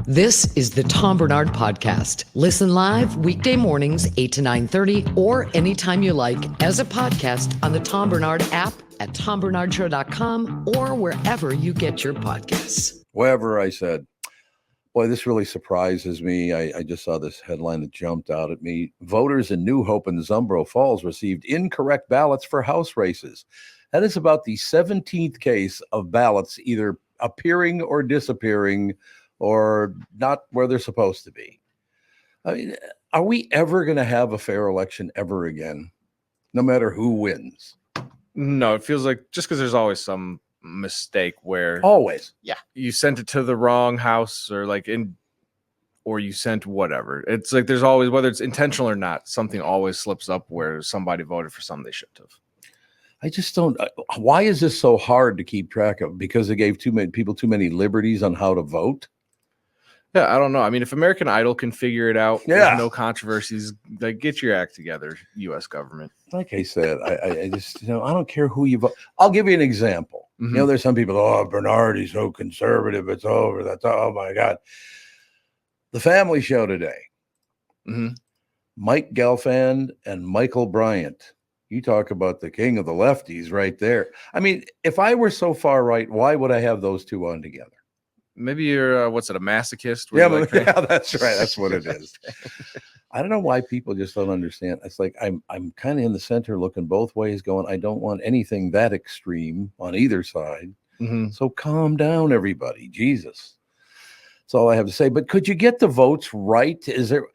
This is the Tom Barnard Podcast. Listen live weekday mornings 8 to 9:30 or anytime you like as a podcast on the Tom Barnard app at tombarnardshow.com or wherever you get your podcasts. Wherever I said, boy, this really surprises me. I just saw this headline that jumped out at me. Voters in New Hope and Zumbro Falls received incorrect ballots for House races. That is about the 17th case of ballots either appearing or disappearing or not where they're supposed to be. I mean, are we ever going to have a fair election ever again, no matter who wins? No, it feels like just because there's always some mistake where Always. Yeah, you sent it to the wrong house or you sent whatever. It's like there's always, whether it's intentional or not, something always slips up where somebody voted for something they shouldn't have. I just don't. Why is this so hard to keep track of? Because they gave too many people too many liberties on how to vote? Yeah, I don't know. I mean, if American Idol can figure it out, with no controversies, like, get your act together, U.S. government. Like I said, I just, I don't care who you vote. I'll give you an example. Mm-hmm. There's some people, Barnard, he's so conservative. It's over. Oh my God. The Family Show today. Mm-hmm. Mike Gelfand and Michael Bryant. You talk about the king of the lefties right there. I mean, if I were so far right, why would I have those two on together? Maybe you're, a masochist? Yeah, that's right. That's what it is. I don't know why people just don't understand. It's like I'm kind of in the center looking both ways going, I don't want anything that extreme on either side. Mm-hmm. So calm down, everybody. Jesus. That's all I have to say. But could you get the votes right? Is there,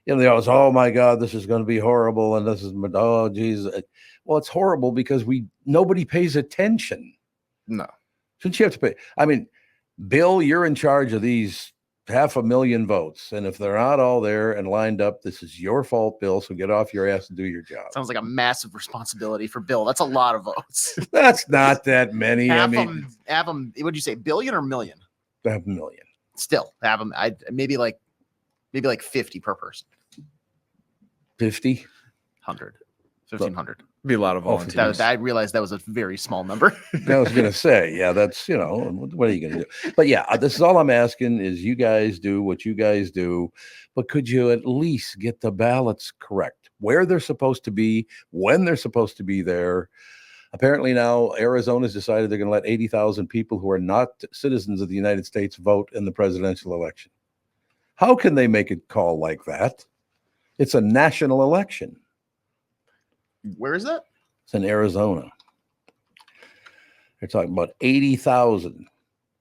they always, oh my God, this is going to be horrible. And this is, oh, Jesus. Well, it's horrible because nobody pays attention. No. Shouldn't you have to pay? I mean, Bill, you're in charge of these 500,000 votes. And if they're not all there and lined up, this is your fault, Bill. So get off your ass and do your job. Sounds like a massive responsibility for Bill. That's a lot of votes. That's not that many. Have them, what'd you say, billion or million? 500,000. Still, have them. Maybe like 50 per person. 50? 100. 1,500. Be a lot of volunteers. I realized that was a very small number. I was going to say, yeah, that's, what are you going to do? But yeah, this is all I'm asking is you guys do what you guys do, but could you at least get the ballots correct? Where they're supposed to be, when they're supposed to be there. Apparently now Arizona's decided they're going to let 80,000 people who are not citizens of the United States vote in the presidential election. How can they make a call like that? It's a national election. Where is that? It's in Arizona. They're talking about 80,000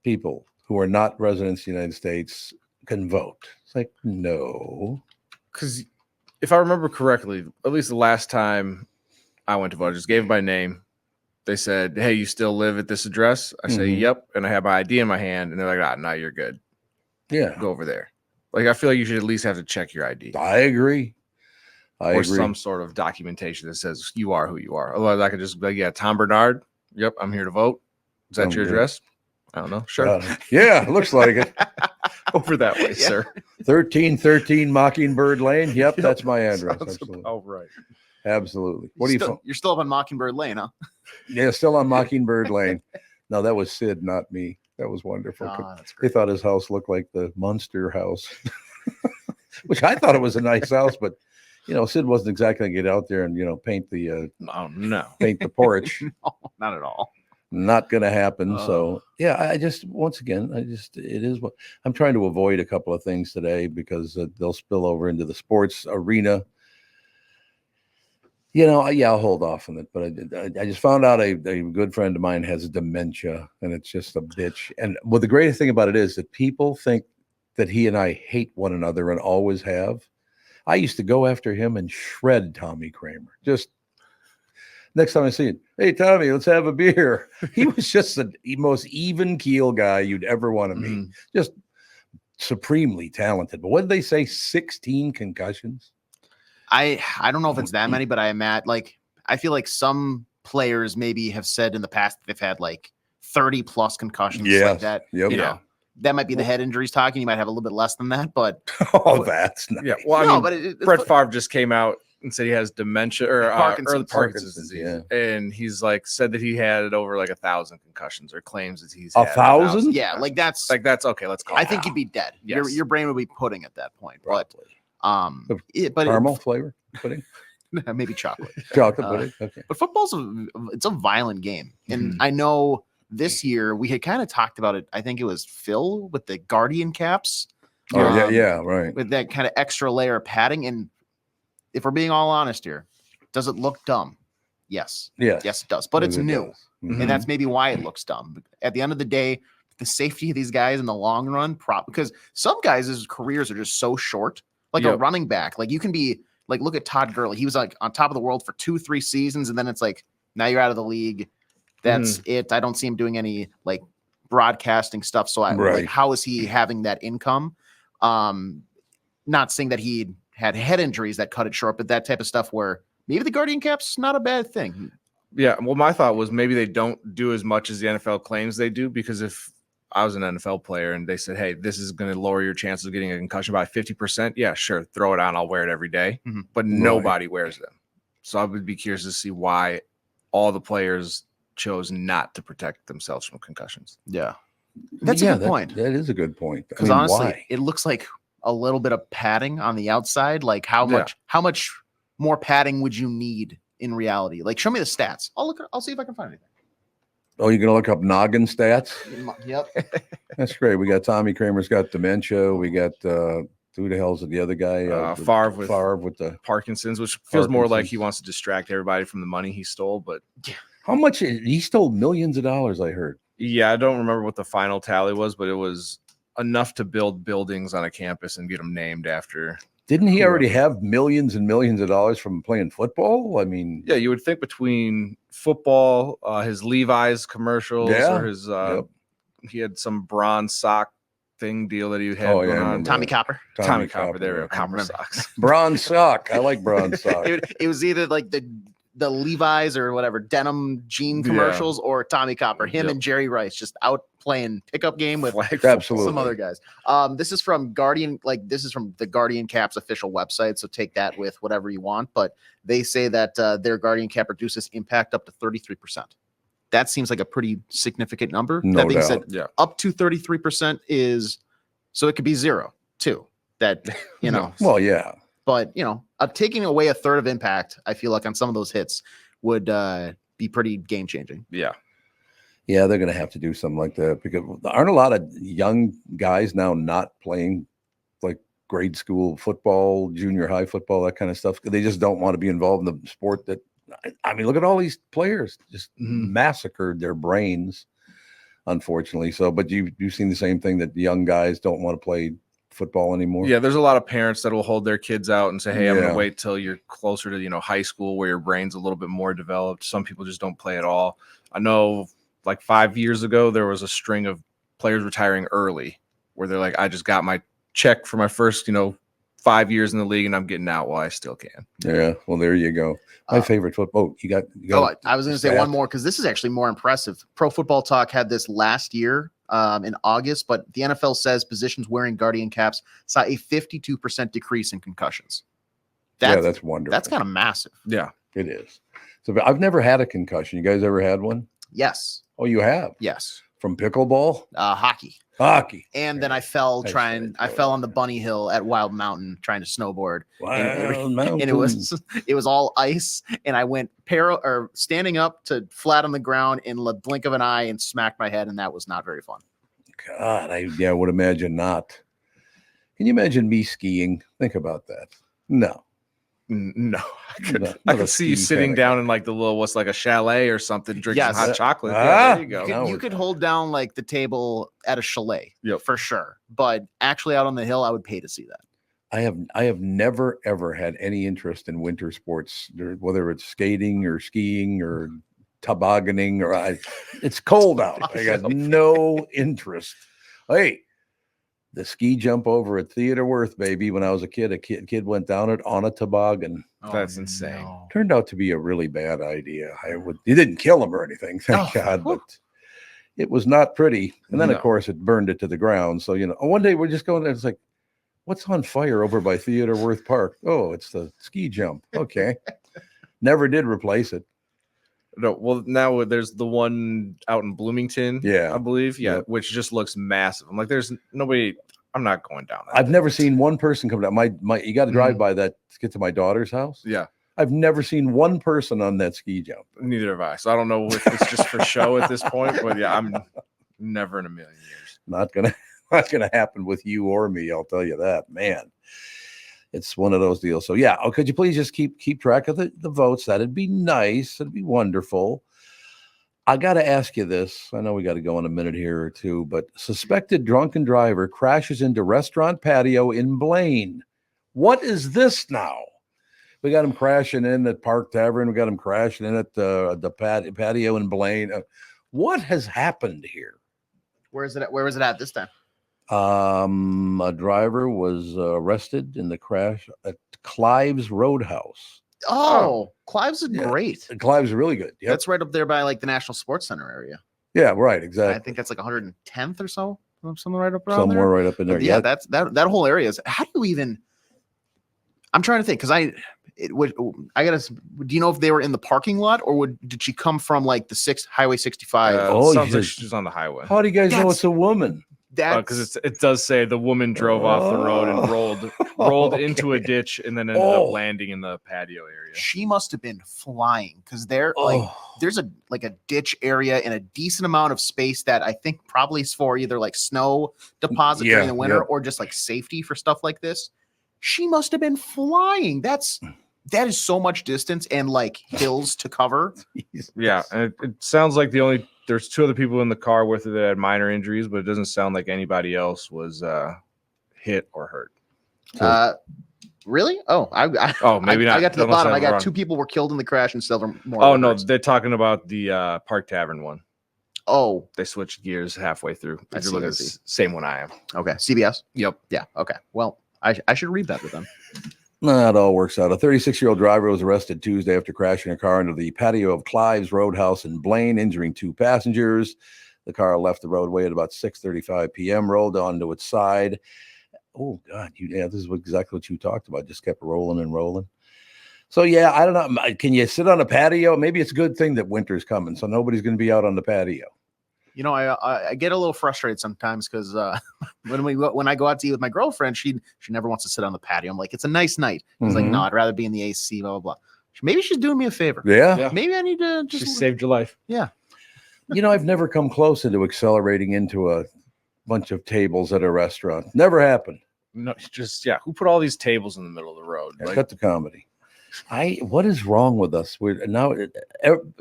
people who are not residents of the United States can vote. It's like, no. Because if I remember correctly, at least the last time I went to vote, I just gave it my name. They said, hey, you still live at this address? I say, yep. And I have my ID in my hand. And they're like, no, you're good. Yeah. Go over there. Like, I feel like you should at least have to check your ID. I agree. Or some sort of documentation that says you are who you are. Otherwise, I could just be like, yeah, Tom Barnard. Yep, I'm here to vote. Is that your address? I don't know. Sure. Yeah, looks like it. Over that way, sir. 1313 Mockingbird Lane. Yep, that's my address. Absolutely. Oh, right. Absolutely. You're still up on Mockingbird Lane, huh? Yeah, still on Mockingbird Lane. No, that was Sid, not me. That was wonderful. That's they thought his house looked like the Munster house, which I thought it was a nice house, but Sid wasn't exactly going to get out there and, paint the paint the porch. No, not at all. Not going to happen. So, yeah, it is what I'm trying to avoid a couple of things today because they'll spill over into the sports arena. I'll hold off on it, but I just found out a good friend of mine has dementia and it's just a bitch. And the greatest thing about it is that people think that he and I hate one another and always have. I used to go after him and shred Tommy Kramer. Just next time I see him, hey, Tommy, let's have a beer. He was just the most even keel guy you'd ever want to meet. Just supremely talented. But what did they say? 16 concussions? I don't know if it's that many, but I feel like some players maybe have said in the past that they've had like 30 plus concussions like that. Yep. That might be the head injuries talking. You might have a little bit less than that, but that's not. Yeah. Well, Brett Favre just came out and said he has dementia or Parkinson's disease. Yeah. And he's like said that he had over like 1,000 concussions, or claims that he's 1,000. Yeah, like that's okay. Let's call. I think he'd be dead. Yes. Your brain would be pudding at that point. Probably. But Caramel flavor pudding, maybe chocolate. chocolate pudding. Okay. But football's it's a violent game, and I know this year we had kind of talked about it. I think it was Phil with the Guardian caps. Oh yeah, right. With that kind of extra layer of padding, and if we're being all honest here, does it look dumb? Yes, Yes, it does. But it's new, Mm-hmm. and that's maybe why it looks dumb. At the end of the day, the safety of these guys in the long run, because some guys' careers are just so short. Like a running back, like you can be like, look at Todd Gurley. He was like on top of the world for 2-3 seasons, and then it's like now you're out of the league. That's it. I don't see him doing any like broadcasting stuff. So like, how is he having that income? Not saying that he had head injuries that cut it short, but that type of stuff where maybe the Guardian cap's not a bad thing. Yeah. Well, my thought was maybe they don't do as much as the NFL claims they do, because if I was an NFL player and they said, hey, this is going to lower your chances of getting a concussion by 50%. Yeah, sure. Throw it on. I'll wear it every day. But nobody wears them. So I would be curious to see why all the players chose not to protect themselves from concussions. Yeah. That's a good point. That is a good point. Because honestly, it looks like a little bit of padding on the outside. Like how much more padding would you need in reality? Like show me the stats. I'll see if I can find anything. Oh, you're going to look up noggin stats? Yep. That's great. We got Tommy Kramer's got dementia. We got, who the hell's the other guy? Favre with the Parkinson's, which feels more like he wants to distract everybody from the money he stole. But how much? He stole millions of dollars, I heard. Yeah, I don't remember what the final tally was, but it was enough to build buildings on a campus and get them named after. Didn't he already have millions and millions of dollars from playing football? I mean, yeah, you would think between football, his Levi's commercials, or his he had some bronze sock thing deal that he had going on. Tommy Copper. Tommy Copper. There we go. Copper socks. Bronze sock. I like bronze sock. It was either like the Levi's or whatever denim jean commercials or Tommy Copper. Him and Jerry Rice just out playing pickup game with some other guys. This is from Guardian. Like this is from the Guardian Caps official website. So take that with whatever you want. But they say that their Guardian Cap reduces impact up to 33%. That seems like a pretty significant number. No that being doubt. said, up to 33% is so it could be 0 too. That you know. Well, yeah. But you know, taking away a third of impact, I feel like on some of those hits would be pretty game changing. Yeah. Yeah, they're going to have to do something like that because there aren't a lot of young guys now not playing like grade school football, junior high football, that kind of stuff. They just don't want to be involved in the sport that, I mean, look at all these players just massacred their brains, unfortunately. So, but you've seen the same thing that the young guys don't want to play football anymore. Yeah, there's a lot of parents that will hold their kids out and say, hey, I'm going to wait till you're closer to, high school where your brain's a little bit more developed. Some people just don't play at all. I know like 5 years ago, there was a string of players retiring early where they're like, I just got my check for my first, 5 years in the league and I'm getting out while I still can. Yeah. Well, there you go. My favorite football. You got I was going to say one more because this is actually more impressive. Pro Football Talk had this last year in August, but the NFL says positions wearing Guardian caps saw a 52% decrease in concussions. That's wonderful. That's kind of massive. Yeah, it is. So I've never had a concussion. You guys ever had one? Yes. Oh, you have? Yes. From pickleball? Hockey. And then I fell on the bunny hill at Wild Mountain trying to snowboard. And it was all ice. And I went standing up to flat on the ground in the blink of an eye and smacked my head. And that was not very fun. God, I would imagine not. Can you imagine me skiing? Think about that. No. I could see you sitting down in like the little, what's like a chalet or something, drinking some hot chocolate. There you go. You could hold down like the table at a chalet for sure. But actually out on the hill, I would pay to see that. I have never, ever had any interest in winter sports, whether it's skating or skiing or tobogganing it's cold out. I got no interest. Hey, the ski jump over at Theodore Worth, baby. When I was a kid went down it on a toboggan. That's insane. No. Turned out to be a really bad idea. It didn't kill him or anything, thank God, but it was not pretty. And then, of course, it burned it to the ground. So, one day we're just going there. It's like, What's on fire over by Theodore Worth Park? Oh, it's the ski jump. Okay. Never did replace it. No, well, now there's the one out in Bloomington, I believe, which just looks massive. I'm like, there's nobody. I'm not going down that. I've never seen one person come down. My, you got to drive by that to get to my daughter's house. Yeah, I've never seen one person on that ski jump. Neither have I. So I don't know if it's just for show at this point, but yeah, I'm never in a million years. Not gonna happen with you or me. I'll tell you that, man. It's one of those deals. So yeah, could you please just keep track of the votes? That'd be nice. It'd be wonderful. I got to ask you this. I know we got to go in a minute here or two, but suspected drunken driver crashes into restaurant patio in Blaine. What is this now? We got him crashing in at Park Tavern. We got him crashing in at the patio in Blaine. What has happened here? Where was it at this time? A driver was arrested in the crash at Clive's Roadhouse. Oh, Clive's is great. Clive's really good. Yep. That's right up there by like the National Sports Center area. Yeah, right. Exactly. I think that's like 110th or so. Something right up around somewhere there. Right up in there. Yeah, that's that whole area is. How do you even? I'm trying to think because I gotta. Do you know if they were in the parking lot or did she come from like the Highway 65? Sounds like she's on the highway. How do you guys know it's a woman? Because it does say the woman drove off the road and rolled into a ditch and then ended up landing in the patio area. She must have been flying because there's a ditch area and a decent amount of space that I think probably is for either like snow deposit during the winter or just like safety for stuff like this. She must have been flying. That is so much distance and like hills to cover. Yeah, and it sounds like there's two other people in the car with her that had minor injuries, but it doesn't sound like anybody else was hit or hurt. Really? Oh, maybe not. I got to the bottom. I got 2 people were killed in the crash and several more. Oh no, they're talking about the Park Tavern one. Oh, they switched gears halfway through. If you're looking at the same one I am. Okay, CBS. Yep. Yeah. Okay. Well, I should read that with them. No, it all works out. A 36-year-old driver was arrested Tuesday after crashing a car into the patio of Clive's Roadhouse in Blaine, injuring 2 passengers. The car left the roadway at about 6:35 p.m., rolled onto its side. Oh, God. This is exactly what you talked about. Just kept rolling and rolling. So, yeah, I don't know. Can you sit on a patio? Maybe it's a good thing that winter's coming, so nobody's going to be out on the patio. You know, I get a little frustrated sometimes because when I go out to eat with my girlfriend, she never wants to sit on the patio. I'm like, it's a nice night. She's like, no, I'd rather be in the AC, blah, blah, blah. Maybe she's doing me a favor. Yeah. Maybe I need to just. She saved your life. Yeah. You know, I've never come close into accelerating into a bunch of tables at a restaurant. Never happened. No, who put all these tables in the middle of the road? Cut the comedy. What is wrong with us? We're now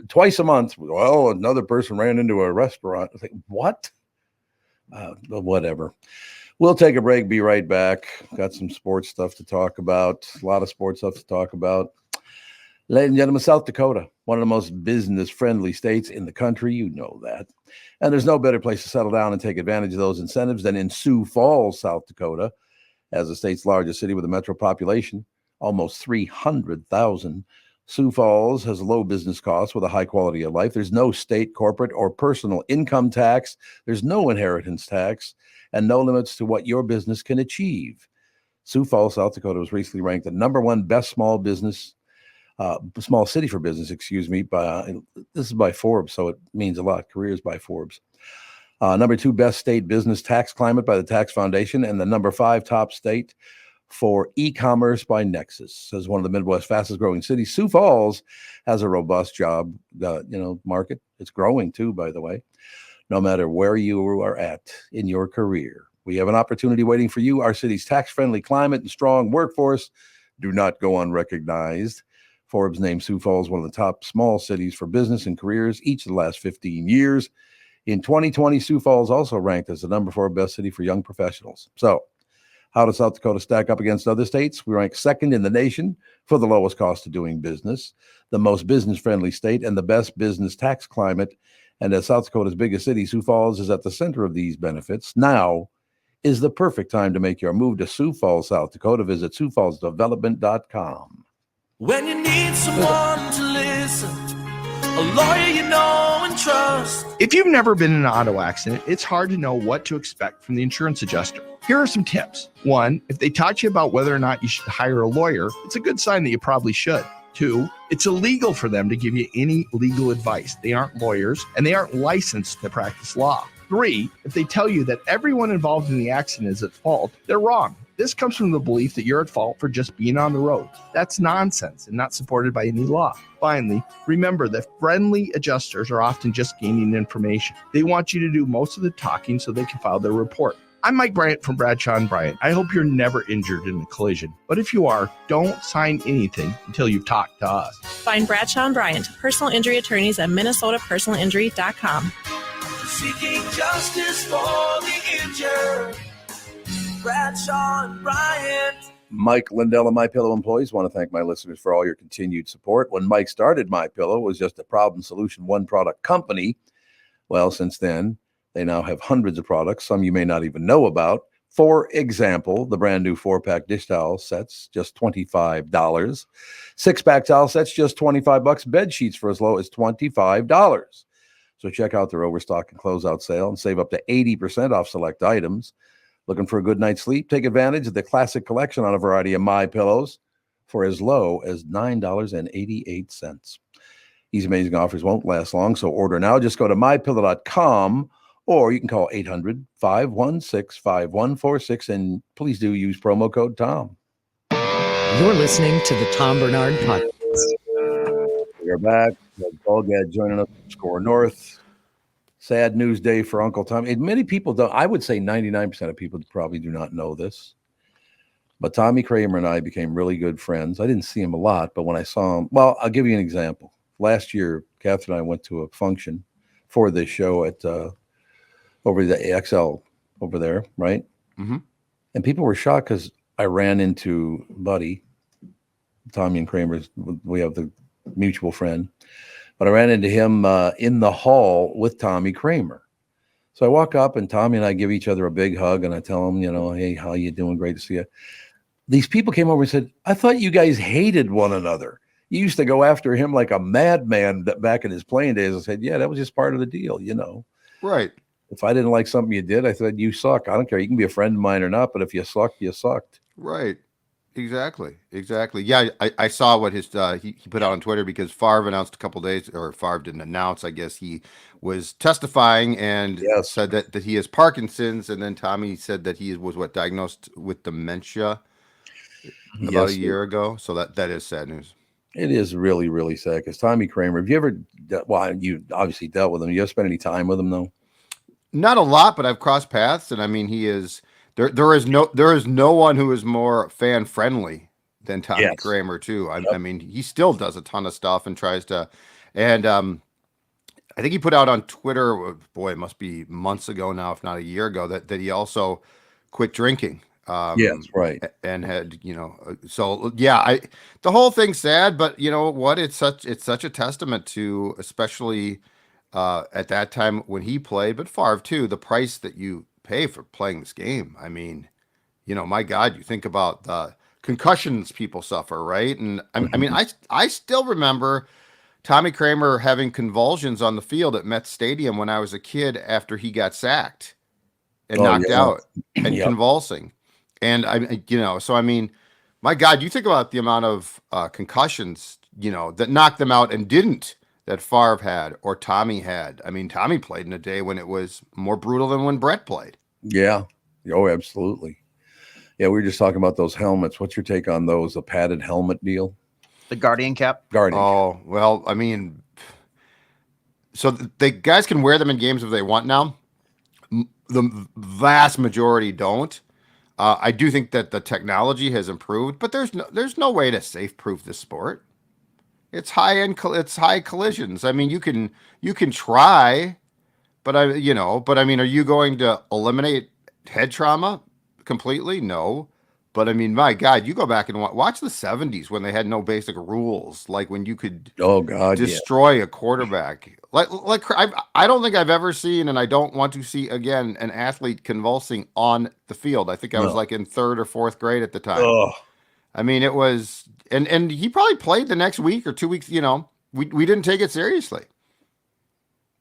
twice a month. Well, another person ran into a restaurant. I think, what? Whatever. We'll take a break. Be right back. Got some sports stuff to talk about. A lot of sports stuff to talk about. Ladies and gentlemen, South Dakota, one of the most business-friendly states in the country. You know that. And there's no better place to settle down and take advantage of those incentives than in Sioux Falls, South Dakota, as the state's largest city with a metro population. Almost 300,000. Sioux Falls has low business costs with a high quality of life. There's no state, corporate, or personal income tax. There's no inheritance tax and no limits to what your business can achieve. Sioux Falls, South Dakota was recently ranked the #1 best small city for business, this is by Forbes, so it means a lot. Careers by Forbes. #2 best state business tax climate by the Tax Foundation, and the #5 top state for e-commerce by Nexus. As one of the Midwest's fastest growing cities, Sioux Falls has a robust job market. It's growing too, by the way, no matter where you are at in your career. We have an opportunity waiting for you. Our city's tax-friendly climate and strong workforce do not go unrecognized. Forbes named Sioux Falls one of the top small cities for business and careers each of the last 15 years. In 2020, Sioux Falls also ranked as the #4 best city for young professionals. So, how does South Dakota stack up against other states? We rank 2nd in the nation for the lowest cost of doing business, the most business-friendly state, and the best business tax climate. And as South Dakota's biggest city, Sioux Falls is at the center of these benefits. Now is the perfect time to make your move to Sioux Falls, South Dakota. Visit SiouxFallsDevelopment.com. When you need someone to listen, A lawyer you know and trust. If you've never been in an auto accident, it's hard to know what to expect from the insurance adjuster. Here are some tips. 1, if they taught you about whether or not you should hire a lawyer, it's a good sign that you probably should. 2, it's illegal for them to give you any legal advice. They aren't lawyers and they aren't licensed to practice law. 3, if they tell you that everyone involved in the accident is at fault, they're wrong. This comes from the belief that you're at fault for just being on the road. That's nonsense and not supported by any law. Finally, remember that friendly adjusters are often just gaining information. They want you to do most of the talking so they can file their report. I'm Mike Bryant from Bradshaw & Bryant. I hope you're never injured in a collision. But if you are, don't sign anything until you've talked to us. Find Bradshaw & Bryant, personal injury attorneys at minnesotapersonalinjury.com. Seeking justice for the injured. Bradshaw and Bryant. Mike Lindell and MyPillow employees want to thank my listeners for all your continued support. When Mike started MyPillow, it was just a problem solution, one product company. Well, since then, they now have hundreds of products, some you may not even know about. For example, the brand new 4-pack dish towel sets, just $25. 6-pack towel sets, just $25. Bed sheets for as low as $25. So check out their overstock and closeout sale and save up to 80% off select items. Looking for a good night's sleep? Take advantage of the classic collection on a variety of My Pillows for as low as $9.88. These amazing offers won't last long, so order now. Just go to mypillow.com or you can call 800-516-5146 and please do use promo code TOM. You're listening to the Tom Barnard Podcast. We're back. Zulgad joining us from SKOR North. Sad news day for Uncle Tommy. And many people don't. I would say 99% of people probably do not know this. But Tommy Kramer and I became really good friends. I didn't see him a lot, but when I saw him, well, I'll give you an example. Last year, Catherine and I went to a function for this show at over the XL over there, right? Mm-hmm. And people were shocked because I ran into Buddy, Tommy and Kramer's. We have the mutual friend. But I ran into him in the hall with Tommy Kramer. So I walk up and Tommy and I give each other a big hug and I tell him, hey, how you doing? Great to see you. These people came over and said, I thought you guys hated one another. You used to go after him like a madman back in his playing days. I said, yeah, that was just part of the deal, Right. If I didn't like something you did, I said, you suck. I don't care. You can be a friend of mine or not, but if you sucked, you sucked. Right. Exactly. Yeah, I saw what his he put out on Twitter because Favre announced a couple days, or Favre didn't announce. I guess he was testifying and said that he has Parkinson's, and then Tommy said that he was diagnosed with dementia about a year ago. So that is sad news. It is really, really sad because Tommy Kramer. Have you ever? Well, you obviously dealt with him. You ever spent any time with him though? Not a lot, but I've crossed paths, and I mean he is. There is no one who is more fan friendly than Tommy Kramer too. I mean, he still does a ton of stuff and tries to, and I think he put out on Twitter, boy, it must be months ago now, if not a year ago, that he also quit drinking. Yes, right. And had, so yeah, the whole thing's sad, but you know what? It's such a testament to, especially at that time when he played, but Favre too, the price that you pay for playing this game. I mean, my God, you think about the concussions people suffer, right? And I mean, I still remember Tommy Kramer having convulsions on the field at Met Stadium when I was a kid after he got sacked and knocked out and convulsing. And so I mean, my God, you think about the amount of concussions, that knocked them out and didn't, that Favre had or Tommy had. I mean, Tommy played in a day when it was more brutal than when Brett played. Yeah. Oh, absolutely. Yeah, we were just talking about those helmets. What's your take on those? A padded helmet deal? The Guardian cap? Oh, well, I mean, so the guys can wear them in games if they want now. The vast majority don't. I do think that the technology has improved, but there's no way to safe-proof this sport. It's high collisions. I mean, you can try, but I mean, are you going to eliminate head trauma completely? No. But I mean, my God, you go back and watch the 70s when they had no basic rules, like when you could destroy a quarterback. Like I don't think I've ever seen, and I don't want to see again, an athlete convulsing on the field. I think I was like in 3rd or 4th grade at the time. Ugh. I mean, it was, and he probably played the next week or 2 weeks. We didn't take it seriously.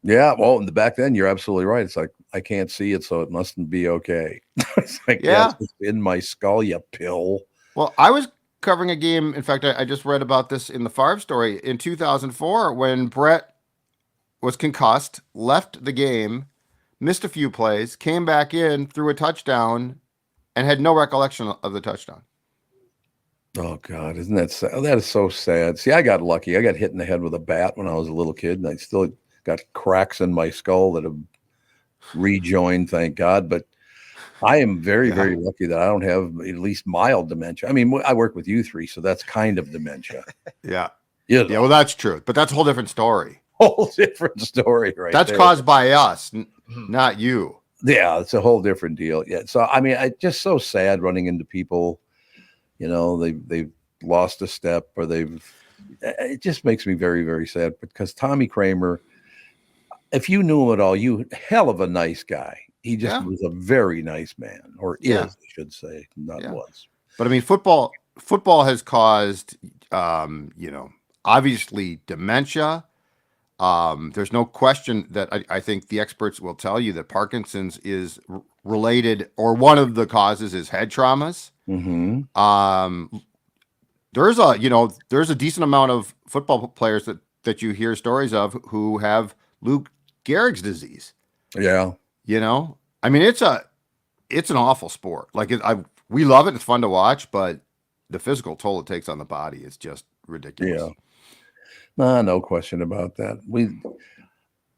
Yeah, well, back then you're absolutely right. It's like I can't see it, so it mustn't be okay. It's like, Yeah. yes, it's in my skull, you pill. Well, I was covering a game. In fact, I just read about this in the Favre story in 2004 when Brett was concussed, left the game, missed a few plays, came back in, threw a touchdown, and had no recollection of the touchdown. Oh God, isn't that sad? That is so sad. See, I got lucky. I got hit in the head with a bat when I was a little kid, and I still got cracks in my skull that have rejoined, thank God. But I am very, very lucky that I don't have at least mild dementia. I mean, I work with you three, so that's kind of dementia. Yeah. Yeah, Yeah, well, that's true. But that's a whole different story. whole different story, right? That's there. caused by us, not you. Yeah, it's a whole different deal. Yeah. So I mean, I just so sad running into people, you know, they've lost a step or it just makes me very, very sad because Tommy Kramer, if you knew him at all, hell of a nice guy. He just was a very nice man, or is, I should say, not was. But I mean, football has caused, obviously dementia. There's no question that I think the experts will tell you that Parkinson's is related, or one of the causes is head traumas. Mm-hmm. There's a decent amount of football players that you hear stories of who have Lou Gehrig's disease. Yeah. I mean, it's an awful sport. Like we love it. It's fun to watch, but the physical toll it takes on the body is just ridiculous. Yeah. No question about that.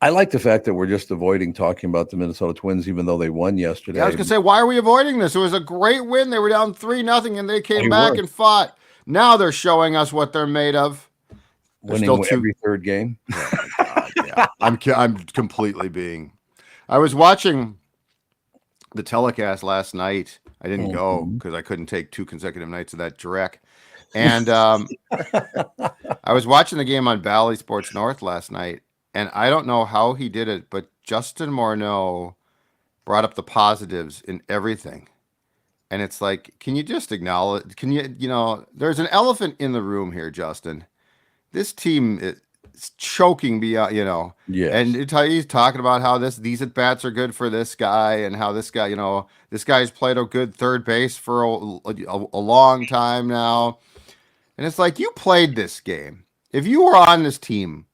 I like the fact that we're just avoiding talking about the Minnesota Twins, even though they won yesterday. Yeah, I was gonna say, why are we avoiding this? It was a great win. They were down 3-0, and they came back and fought. Now they're showing us what they're made of. Winning every third game. Oh my God, yeah. I'm completely being. I was watching the telecast last night. I didn't go because I couldn't take 2 consecutive nights of that dreck. And I was watching the game on Bally Sports North last night, and I don't know how he did it, but Justin Morneau brought up the positives in everything. And it's like, can you just acknowledge, there's an elephant in the room here, Justin. This team is choking beyond, Yes. And he's talking about how these at-bats are good for this guy, and how this guy, this guy's played a good third base for a long time now. And it's like, you played this game. If you were on this team,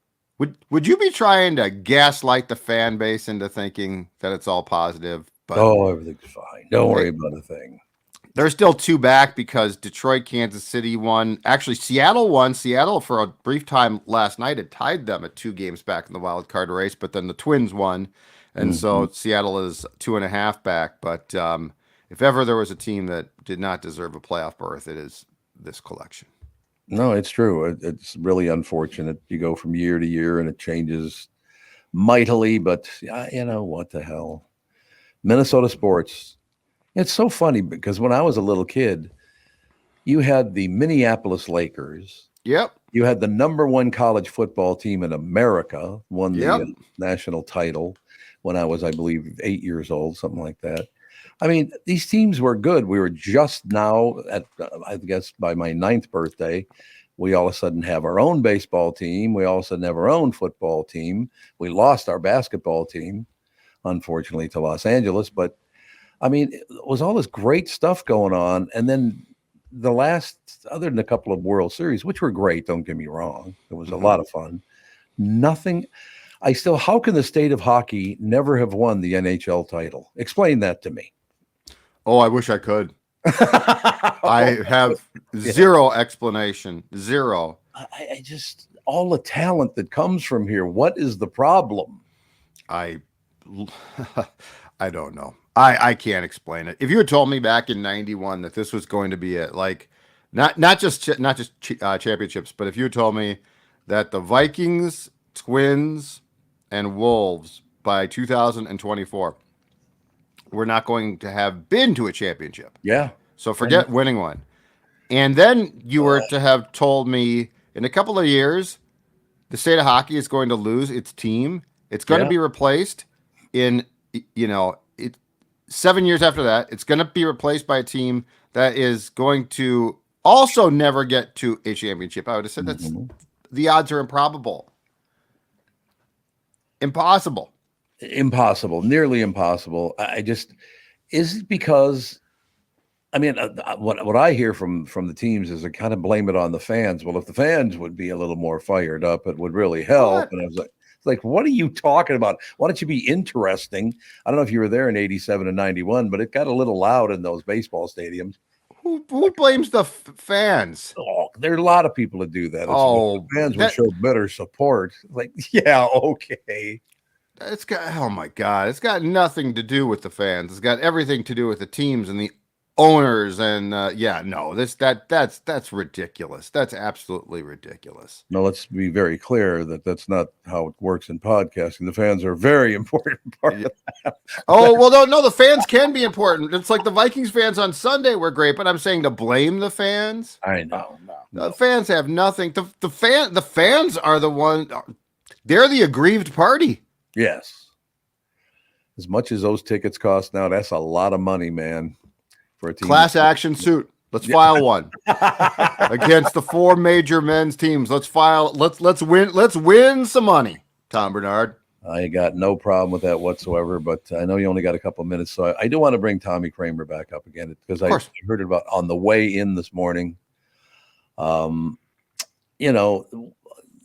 would you be trying to gaslight the fan base into thinking that it's all positive? But everything's fine. Don't worry about a thing. They're still 2 back because Detroit, Kansas City won. Actually, Seattle won. Seattle, for a brief time last night, had tied them at 2 games back in the wild card race, but then the Twins won. And so Seattle is 2.5 back. But if ever there was a team that did not deserve a playoff berth, it is this collection. No, it's true. It's really unfortunate. You go from year to year and it changes mightily, but what the hell? Minnesota sports. It's so funny because when I was a little kid, you had the Minneapolis Lakers. Yep. You had the #1 college football team in America, won the national title when I was, I believe, 8 years old, something like that. I mean, these teams were good. We were just now I guess by my 9th birthday, we all of a sudden have our own baseball team. We all of a sudden have our own football team. We lost our basketball team, unfortunately, to Los Angeles. But I mean, it was all this great stuff going on. And then the last, other than a couple of World Series, which were great, don't get me wrong. It was a lot of fun. Nothing. How can the state of hockey never have won the NHL title? Explain that to me. Oh, I wish I could. I have zero explanation. Zero. I just, all the talent that comes from here. What is the problem? I don't know. I can't explain it. If you had told me back in '91 that this was going to be it, like not just championships, but if you had told me that the Vikings, Twins, and Wolves by 2024 were not going to have been to a championship. Yeah. So forget winning one. And then you were to have told me in a couple of years, the state of hockey is going to lose its team. It's going to be replaced in, 7 years after that. It's going to be replaced by a team that is going to also never get to a championship. I would have said the odds are improbable. Impossible. Nearly impossible. Is it because, I mean, what I hear from the teams is they kind of blame it on the fans. Well, if the fans would be a little more fired up, it would really help. What? And I was like, what are you talking about? Why don't you be interesting? I don't know if you were there in 87 and 91, but it got a little loud in those baseball stadiums. Who blames the fans? Oh, there are a lot of people that do that. Oh, the fans would show better support. Like, yeah, okay. Oh my God, it's got nothing to do with the fans. It's got everything to do with the teams and the owners. And that's ridiculous. That's absolutely ridiculous. Now, let's be very clear that that's not how it works in podcasting. The fans are a very important part of that. Oh, well, no, the fans can be important. It's like the Vikings fans on Sunday were great, but I'm saying to blame the fans. I know. No. The fans have nothing. The fans are the one. They're the aggrieved party. Yes. As much as those tickets cost now, that's a lot of money, man. For a team. Class action suit. Let's file one against the 4 major men's teams. Let's win some money, Tom Barnard. I got no problem with that whatsoever, but I know you only got a couple of minutes, so I do want to bring Tommy Kramer back up again because I heard it about on the way in this morning.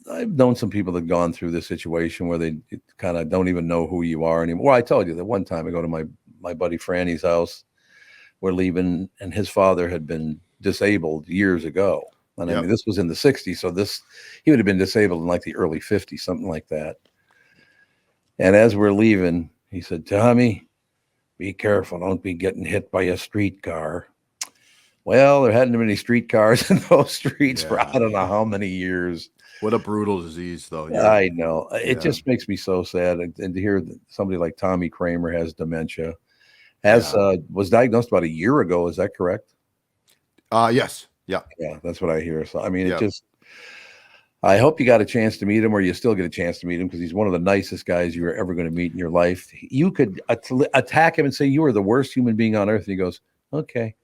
I've known some people that have gone through this situation where they kind of don't even know who you are anymore. Well, I told you that one time I go to my buddy Franny's house. We're leaving, and his father had been disabled years ago. And I mean, this was in the 60s, so he would have been disabled in like the early 50s, something like that. And as we're leaving, he said, Tommy, be careful. Don't be getting hit by a streetcar. Well, there hadn't been any streetcars in those streets for I don't know how many years. What a brutal disease, though. Yeah. I know. It just makes me so sad. And to hear that somebody like Tommy Kramer has dementia, was diagnosed about a year ago. Is that correct? Yes. Yeah. Yeah, that's what I hear. So, I mean, I hope you got a chance to meet him, or you still get a chance to meet him, because he's one of the nicest guys you're ever going to meet in your life. You could attack him and say, you are the worst human being on earth. And he goes, okay.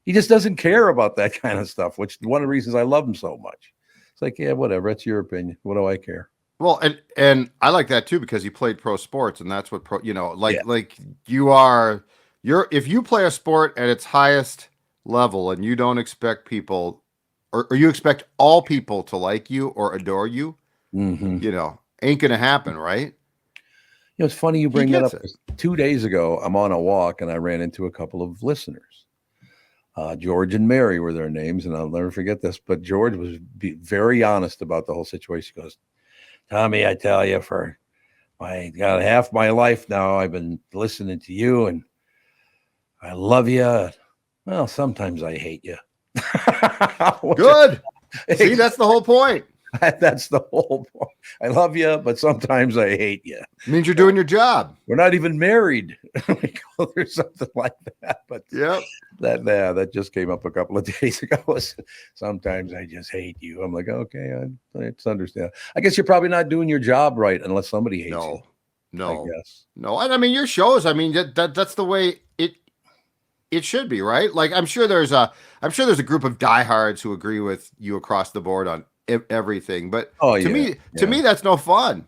He just doesn't care about that kind of stuff, which is one of the reasons I love him so much. It's like, yeah, whatever. That's your opinion. What do I care? Well, and I like that too, because he played pro sports, and that's what like if you play a sport at its highest level and you don't expect people or you expect all people to like you or adore you, ain't going to happen, right? It's funny you bring that up. 2 days ago, I'm on a walk and I ran into a couple of listeners. George and Mary were their names, and I'll never forget this, but George was very honest about the whole situation. He goes, Tommy, I tell you, for got half my life now, I've been listening to you, and I love you. Well, sometimes I hate you. Good. See, that's the whole point. That's the whole point. I love you, but sometimes I hate you. It means you're doing your job. We're not even married. There's something like that. But that just came up a couple of days ago. Sometimes I just hate you. I'm like, okay, it's understand. I guess you're probably not doing your job right unless somebody hates you. No, I guess. No. And I mean, your shows, I mean, that's the way it should be, right? Like, I'm sure there's a group of diehards who agree with you across the board on everything, but to me that's no fun.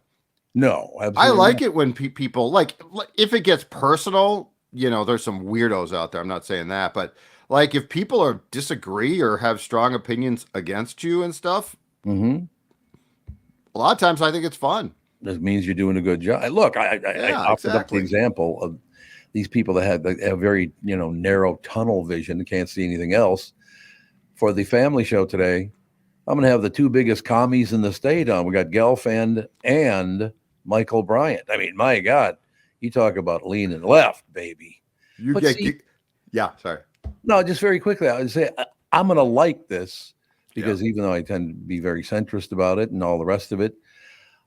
No, absolutely I like not. it when people like if it gets personal. There's some weirdos out there, I'm not saying that, but like if people disagree or have strong opinions against you and stuff, a lot of times I think it's fun. That means you're doing a good job. Look, I offered up the example of these people that had a very narrow tunnel vision and can't see anything else. For the family show today, I'm going to have the 2 biggest commies in the state on. We got Gelfand and Michael Bryant. I mean, my God, you talk about leaning left, baby. Sorry. No, just very quickly, I would say I'm going to like this because even though I tend to be very centrist about it and all the rest of it,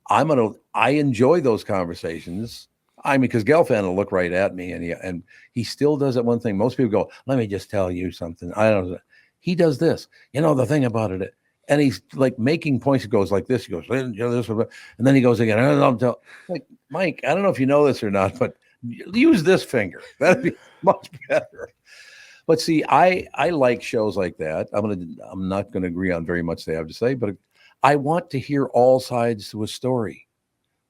I enjoy those conversations. I mean, because Gelfand will look right at me and he still does that one thing. Most people go, let me just tell you something. I don't know. He does this. The thing about it. And he's like making points. He goes like this. He goes, this, and then he goes again. Like, Mike, I don't know if you know this or not, but use this finger. That'd be much better. But see, I like shows like that. I'm not going to agree on very much they have to say, but I want to hear all sides to a story.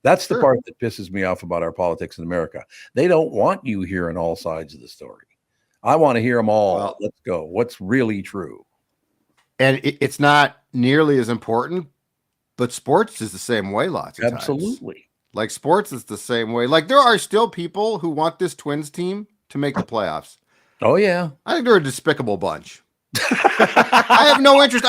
That's the Sure. part that pisses me off about our politics in America. They don't want you hearing all sides of the story. I want to hear them all. Well, let's go. What's really true? And it's not nearly as important, but sports is the same way lots of times. Absolutely. Like sports is the same way. Like there are still people who want this Twins team to make the playoffs. Oh, yeah. I think they're a despicable bunch. I have no interest.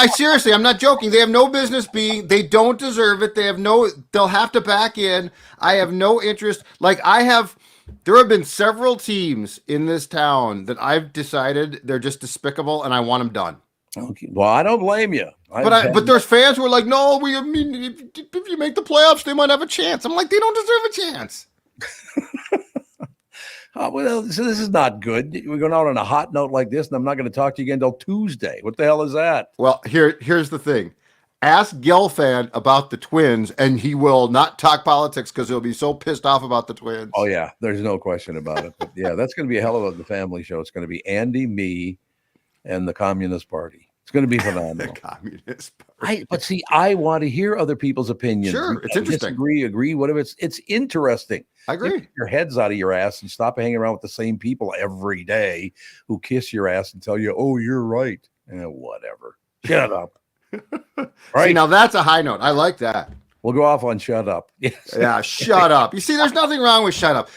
I'm not joking. They have no business being, they don't deserve it. They'll have to back in. I have no interest. There have been several teams in this town that I've decided they're just despicable and I want them done. Okay. Well, I don't blame you. But there's fans who are like, no, if you make the playoffs, they might have a chance. I'm like, they don't deserve a chance. Well, so this is not good. We're going out on a hot note like this, and I'm not going to talk to you again until Tuesday. What the hell is that? Well, here's the thing. Ask Gelfand about the Twins, and he will not talk politics because he'll be so pissed off about the Twins. Oh, yeah. There's no question about it. But yeah, that's going to be a hell of a family show. It's going to be Andy, me, and the Communist Party. It's going to be phenomenal. The Communist Party. But see, I want to hear other people's opinions. Sure, it's interesting. Agree, whatever. It's interesting. I agree. Get your heads out of your ass and stop hanging around with the same people every day who kiss your ass and tell you, "Oh, you're right." Whatever. Shut up. Right. See, now that's a high note. I like that. We'll go off on shut up. Yes. Yeah, shut up. You see, there's nothing wrong with shut up.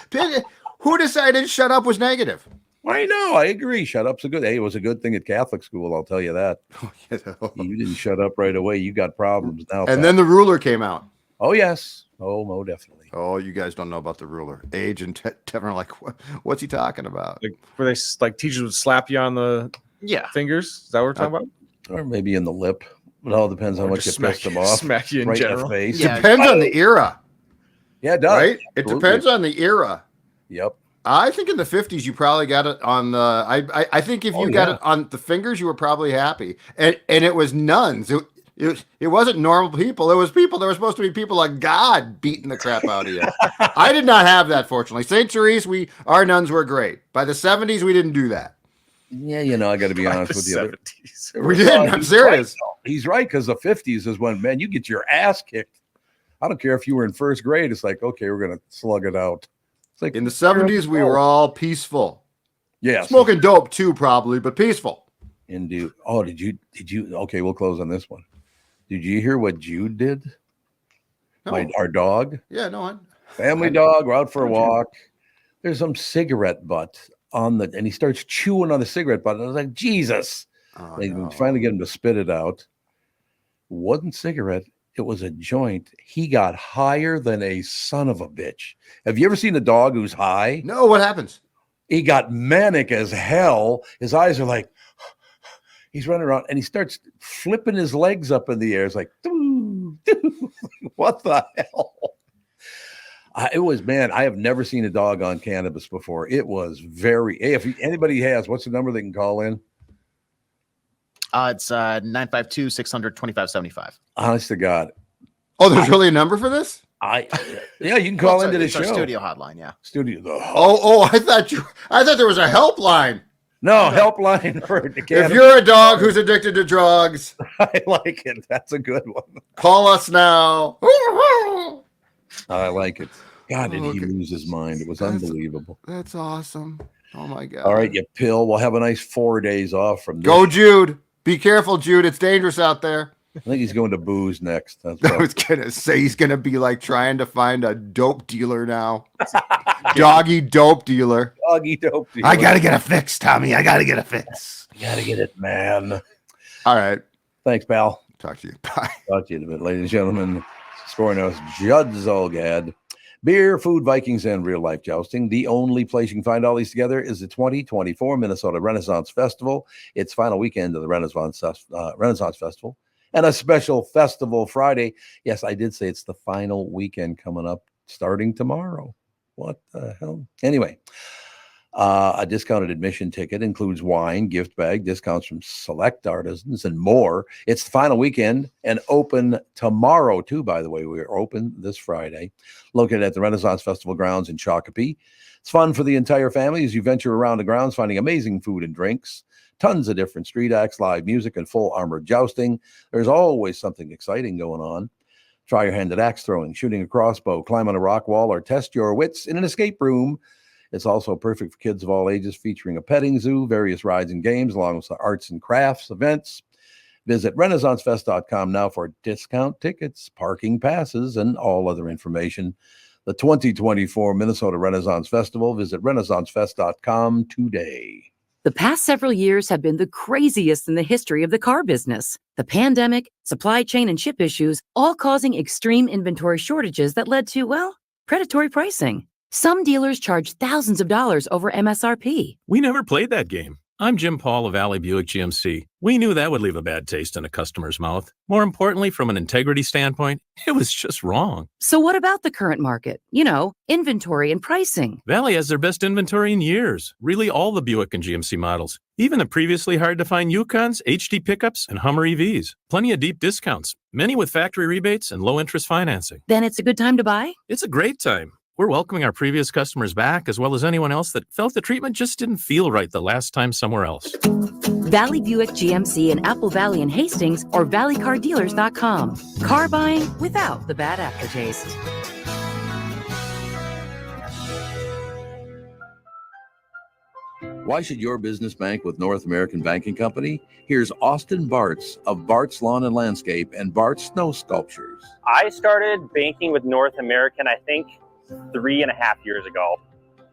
Who decided shut up was negative? I know. I agree. Shut up's a good. Hey, it was a good thing at Catholic school. I'll tell you that. You didn't shut up right away. You got problems now. And then the ruler came out. Oh yes. Oh, no, definitely. Oh, you guys don't know about the ruler. Age and Tevin are like, what's he talking about? Like where they teachers would slap you on the fingers. Is that what we're talking about? Or maybe in the lip. It all depends on how much you piss them off. Smack you in right general. in the face. Yeah, depends on the era. Yeah, it does. Right? It depends on the era. Yep. I think in the 50s you probably got it on the. I think if you got it on the fingers, you were probably happy. And it was nuns. It wasn't normal people. It was people. There were supposed to be people like God beating the crap out of you. I did not have that, fortunately. St. Therese, our nuns were great. By the 70s, we didn't do that. Yeah, I got to be honest with you. 70s. We didn't. I'm serious. He's right, because the 50s is when, man, you get your ass kicked. I don't care if you were in first grade. It's like, okay, we're going to slug it out. It's like in the 70s, we were all peaceful. Yeah. Smoking dope too, probably, but peaceful. Indeed. Oh, did you? Okay, we'll close on this one. Did you hear what Jude did? No. Our dog. Yeah, no. Family dog. We're out for a walk. There's some cigarette butt and he starts chewing on the cigarette butt. And I was like, Jesus. They finally get him to spit it out. Wasn't cigarette. It was a joint. He got higher than a son of a bitch. Have you ever seen a dog who's high? No, what happens? He got manic as hell. His eyes are like, he's running around and he starts flipping his legs up in the air. It's like, doo, doo. What the hell? It was, man, I have never seen a dog on cannabis before. It was hey, if anybody has, what's the number they can call in? It's 952-600-2575. Honest to God. Oh, there's really a number for this? Yeah, you can call into the show. Studio hotline, yeah. Studio. I thought there was a helpline. No, helpline for the cannabis. If you're a dog who's addicted to drugs, I like it. That's a good one. Call us now. I like it. God, did he lose his mind? It was unbelievable. That's awesome. Oh my God. All right, you pill. We'll have a nice 4 days off from this. Go, Jude. Be careful, Jude. It's dangerous out there. I think he's going to booze next. I was going to say he's going to be like trying to find a dope dealer now. Doggy dope dealer. Doggy dope dealer. I got to get a fix, Tommy. I got to get a fix. You got to get it, man. All right. Thanks, pal. Talk to you. Bye. Talk to you in a bit, ladies and gentlemen. Scoring us, Judd Zulgad. Beer, food, Vikings, and real-life jousting. The only place you can find all these together is the 2024 Minnesota Renaissance Festival. It's final weekend of the Renaissance Festival. And a special festival Friday. Yes, I did say it's the final weekend coming up starting tomorrow. What the hell? Anyway, a discounted admission ticket includes wine, gift bag, discounts from select artisans, and more. It's the final weekend and open tomorrow, too, by the way. We're open this Friday, located at the Renaissance Festival grounds in Shakopee. It's fun for the entire family as you venture around the grounds, finding amazing food and drinks, tons of different street acts, live music, and full armored jousting. There's always something exciting going on. Try your hand at axe throwing, shooting a crossbow, climb on a rock wall, or test your wits in an escape room. It's also perfect for kids of all ages, featuring a petting zoo, various rides and games, along with arts and crafts events. Visit RenaissanceFest.com now for discount tickets, parking passes, and all other information. The 2024 Minnesota Renaissance Festival. Visit RenaissanceFest.com today. The past several years have been the craziest in the history of the car business. The pandemic, supply chain, and chip issues, all causing extreme inventory shortages that led to, well, predatory pricing. Some dealers charge thousands of dollars over MSRP. We never played that game. I'm Jim Paul of Valley Buick GMC. We knew that would leave a bad taste in a customer's mouth. More importantly, from an integrity standpoint, it was just wrong. So what about the current market? You know, inventory and pricing. Valley has their best inventory in years. Really all the Buick and GMC models. Even the previously hard-to-find Yukons, HD pickups, and Hummer EVs. Plenty of deep discounts. Many with factory rebates and low-interest financing. Then it's a good time to buy? It's a great time. We're welcoming our previous customers back, as well as anyone else that felt the treatment just didn't feel right the last time somewhere else. Valley Buick GMC in Apple Valley and Hastings or valleycardealers.com. Car buying without the bad aftertaste. Why should your business bank with North American Banking Company? Here's Austin Bartz of Bartz Lawn and Landscape and Bartz Snow Sculptures. I started banking with North American, I think, 3.5 years ago.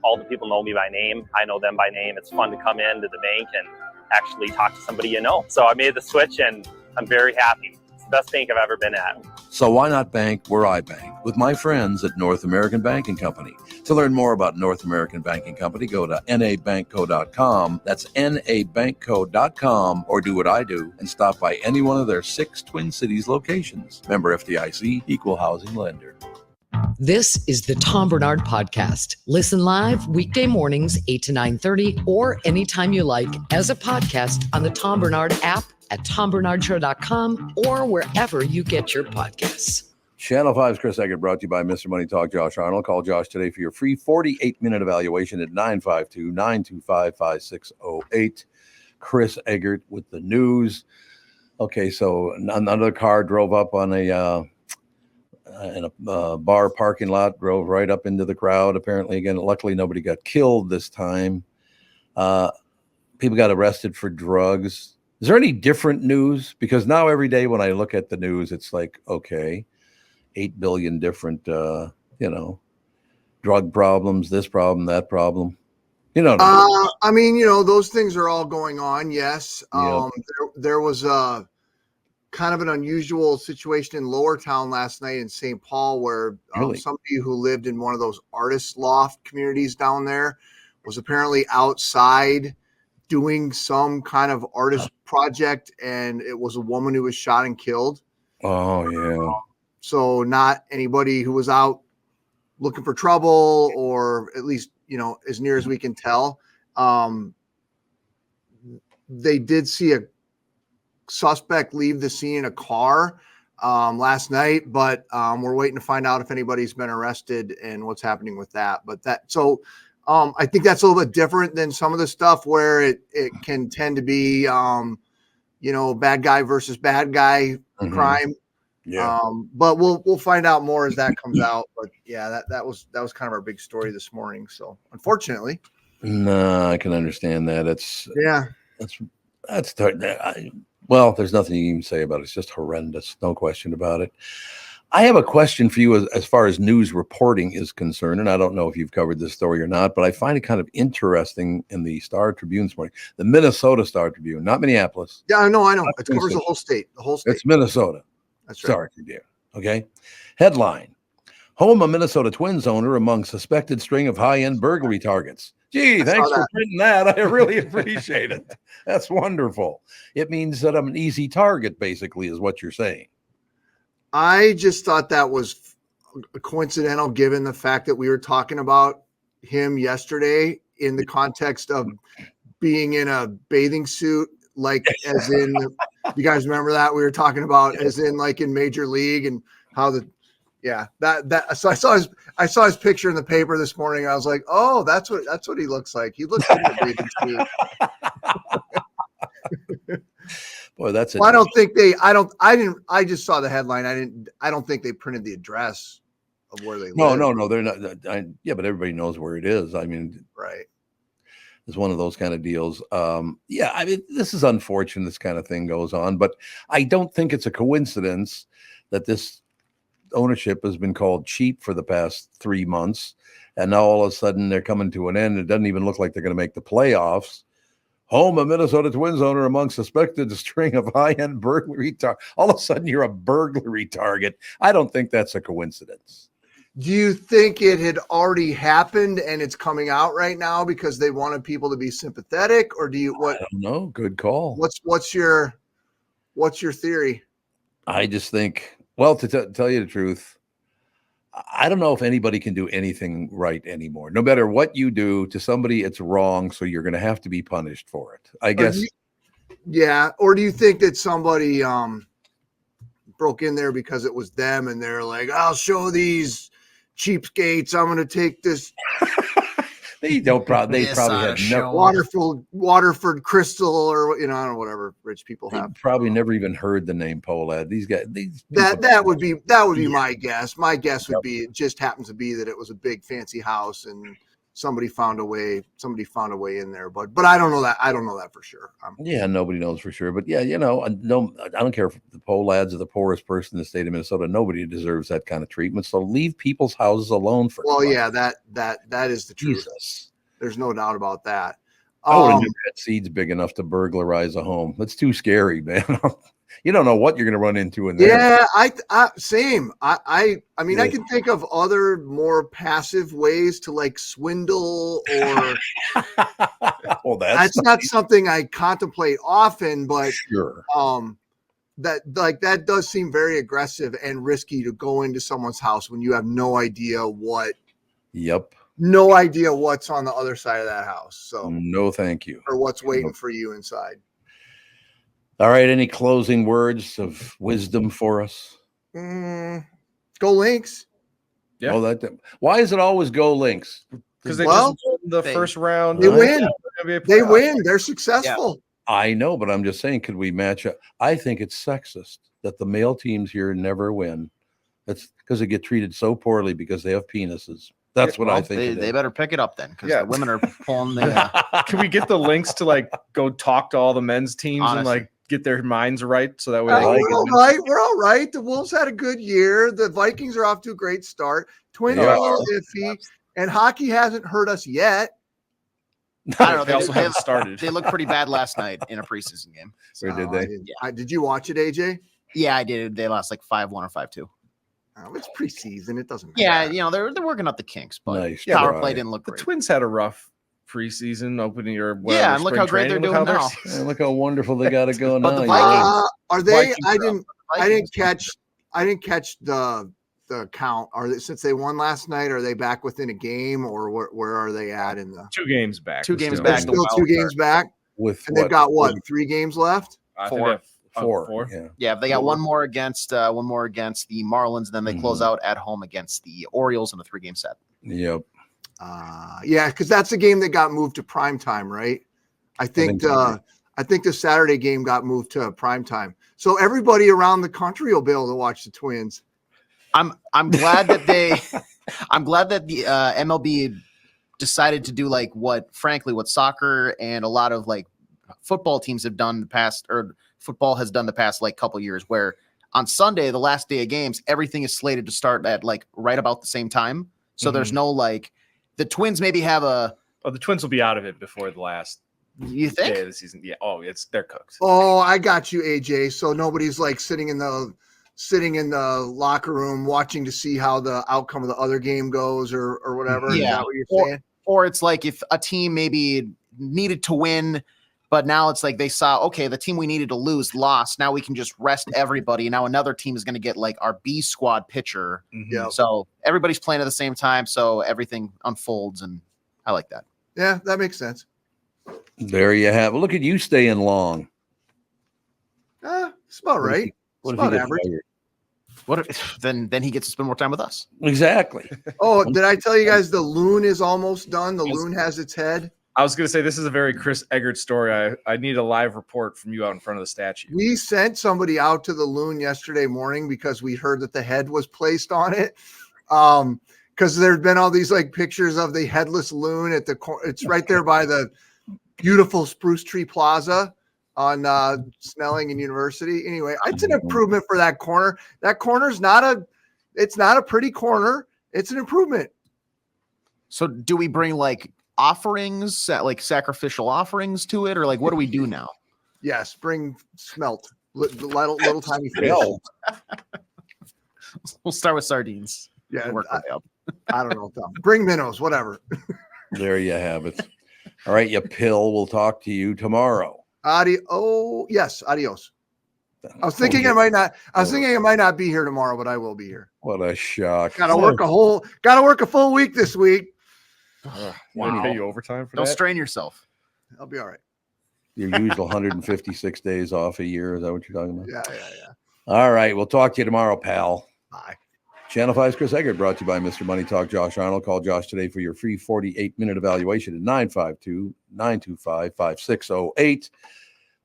All the people know me by name. I know them by name. It's fun to come into the bank and actually talk to somebody you know. So I made the switch and I'm very happy. It's the best bank I've ever been at. So why not bank where I bank? With my friends at North American Banking Company. To learn more about North American Banking Company, go to nabankco.com. That's nabankco.com, or do what I do and stop by any one of their 6 Twin Cities locations. Member FDIC, equal housing lender. This is the Tom Barnard Podcast. Listen live weekday mornings, 8 to 9:30, or anytime you like as a podcast on the Tom Barnard app at tombernardshow.com or wherever you get your podcasts. Channel 5's Chris Egert, brought to you by Mr. Money Talk, Josh Arnold. Call Josh today for your free 48-minute evaluation at 952-925-5608. Chris Egert with the news. Okay, so another car drove up on in a bar parking lot, drove right up into the crowd. Apparently, again, luckily nobody got killed this time. People got arrested for drugs. Is there any different news? Because now every day when I look at the news, it's like, okay, 8 billion different, drug problems, this problem, that problem. You know, I mean, those things are all going on. Yes. Yep. There was kind of an unusual situation in Lowertown last night in St. Paul where Really? Somebody who lived in one of those artist loft communities down there was apparently outside doing some kind of artist project, and it was a woman who was shot and killed. Oh, yeah. So not anybody who was out looking for trouble, or at least, as near as we can tell. They did see a suspect leave the scene in a car last night, but we're waiting to find out if anybody's been arrested and what's happening with that. I think that's a little bit different than some of the stuff where it can tend to be, bad guy versus bad guy crime. Yeah. But we'll find out more as that comes out. But yeah, that was kind of our big story this morning. So unfortunately, No, I can understand that. That's well, there's nothing you can say about it. It's just horrendous. No question about it. I have a question for you as far as news reporting is concerned, and I don't know if you've covered this story or not, but I find it kind of interesting in the Star Tribune this morning, the Minnesota Star Tribune, not Minneapolis. Yeah, I know. It covers the whole state. It's Minnesota. That's right. Star Tribune. Okay. Headline: Home a Minnesota Twins owner among suspected string of high-end burglary targets. Gee, thanks for printing that. I really appreciate it. That's wonderful. It means that I'm an easy target, basically, is what you're saying. I just thought that was coincidental, given the fact that we were talking about him yesterday in the context of being in a bathing suit, like as in, you guys remember that we were talking about as in like in Major League, and how so I saw his picture in the paper this morning. I was like, oh, that's what he looks like. He looks in a bathing suit. Boy, that's it. Well, I don't think they. I just saw the headline. I don't think they printed the address of where they live. No. They're not. Yeah, but everybody knows where it is. I mean, Right. It's one of those kind of deals. Yeah, I mean, this is unfortunate. This kind of thing goes on, but I don't think it's a coincidence that this ownership has been called cheap for the past 3 months, and now all of a sudden they're coming to an end. It doesn't even look like they're going to make the playoffs. Home of Minnesota Twins owner among suspected string of high-end burglary. All of a sudden, you're a burglary target. I don't think that's a coincidence. Do you think it had already happened and it's coming out right now because they wanted people to be sympathetic, or do you what? I don't know. Good call. What's your theory? I just think, well, to tell you the truth, I don't know if anybody can do anything right anymore. No matter what you do to somebody, it's wrong. So you're going to have to be punished for it, I guess. Yeah. Or do you think that somebody broke in there because it was them and they're like, I'll show these cheapskates, I'm going to take this. They probably had Waterford Crystal, or I don't know, whatever rich people have. Probably never even heard the name Polad. That would be my guess. My guess would be it just happens to be that it was a big fancy house and somebody found a way in there. But I don't know that. I don't know that for sure. Yeah, nobody knows for sure. But yeah, no, I don't care if the Polads are the poorest person in the state of Minnesota. Nobody deserves that kind of treatment. So leave people's houses alone for. Well, yeah, that is the truth. Jesus. There's no doubt about that. I would have never had seeds big enough to burglarize a home. That's too scary, man. You don't know what you're going to run into in there. Yeah, I same. I mean, I can think of other more passive ways to like swindle or. Well, that's not something I contemplate often, but sure. That does seem very aggressive and risky to go into someone's house when you have no idea what. Yep. No idea what's on the other side of that house. So no, thank you. Or what's waiting for you inside. All right. Any closing words of wisdom for us? Go Lynx. Yeah. Oh, why is it always go Lynx? Because they just won the first round. They win. They win. They're successful. Yeah. I know, but I'm just saying, could we match up? I think it's sexist that the male teams here never win. That's because they get treated so poorly because they have penises. That's what I think. They better pick it up then, because the women are pulling the. Can we get the Lynx to like go talk to all the men's teams and like get their minds right so that way we're all right. We're all right. The Wolves had a good year. The Vikings are off to a great start. Twins are a little iffy, and hockey hasn't hurt us yet. I don't know. They also haven't started. They looked pretty bad last night in a preseason game. So, did they? Did you watch it, AJ? Yeah, I did. They lost like 5-1 or 5-2. It's preseason. It doesn't matter. Yeah, they're working up the kinks, but nice. Power play didn't look great. The Twins had a rough preseason opening or whether and look how great they're doing now. Look how wonderful they got it going now. The Vikings, are they? I didn't catch the count. Are they, since they won last night? Are they back within a game, or where are they at in the 2 games back? 2 games back. Still 2 games back. And they've got 3 games left. 4. 4. Yeah, they got one more against the Marlins. Then they close out at home against the Orioles in a 3-game set. Yep. Yeah, because that's a game that got moved to primetime, right? I think the Saturday game got moved to primetime. So everybody around the country will be able to watch the Twins. I'm glad that I'm glad that the MLB decided to do like what soccer and a lot of like football teams have done the past, or football has done the past like couple years, where on Sunday, the last day of games, everything is slated to start at like right about the same time. So there's no like the Twins maybe have the Twins will be out of it before the last day of the season. Yeah. Oh, they're cooked. Oh, I got you, AJ. So nobody's like sitting in the locker room watching to see how the outcome of the other game goes or whatever. Yeah. Is that what you're saying? Or it's like if a team maybe needed to win, but now it's like they saw, okay, the team we needed to lose lost. Now we can just rest everybody. Now another team is going to get like our B squad pitcher. Yeah. So everybody's playing at the same time. So everything unfolds, and I like that. Yeah, that makes sense. There you have it. Look at you staying long. It's about right. It's about average. What if then he gets to spend more time with us? Exactly. Oh, did I tell you guys the loon is almost done? The loon has its head. I was going to say, this is a very Chris Egert story. I need a live report from you out in front of the statue. We sent somebody out to the loon yesterday morning because we heard that the head was placed on it. Because there'd been all these like pictures of the headless loon at the it's right there by the beautiful Spruce Tree Plaza on Snelling and University. Anyway, it's an improvement for that corner. That corner's not a pretty corner. It's an improvement. So do we bring like offerings, like sacrificial offerings to it, or like what do we do now? Yes, bring smelt, little tiny fish. We'll start with sardines. Yeah, work our way up. I don't know. Tom. Bring minnows, whatever. There you have it. All right, you pill. We'll talk to you tomorrow. Yes, adios. I was thinking I might not be here tomorrow, but I will be here. What a shock! Got to work a full week this week. Wow. Pay you overtime for Don't that? strain yourself. I'll be all right. Your usual 156 days off a year. Is that what you're talking about? Yeah. All right, we'll talk to you tomorrow, pal. Bye. Channel 5's Chris Egert, brought to you by Mr. Money Talk, Josh Arnold. Call Josh today for your free 48-minute evaluation at 952-925-5608.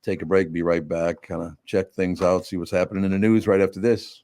Take a break, be right back, kind of check things out, see what's happening in the news right after this.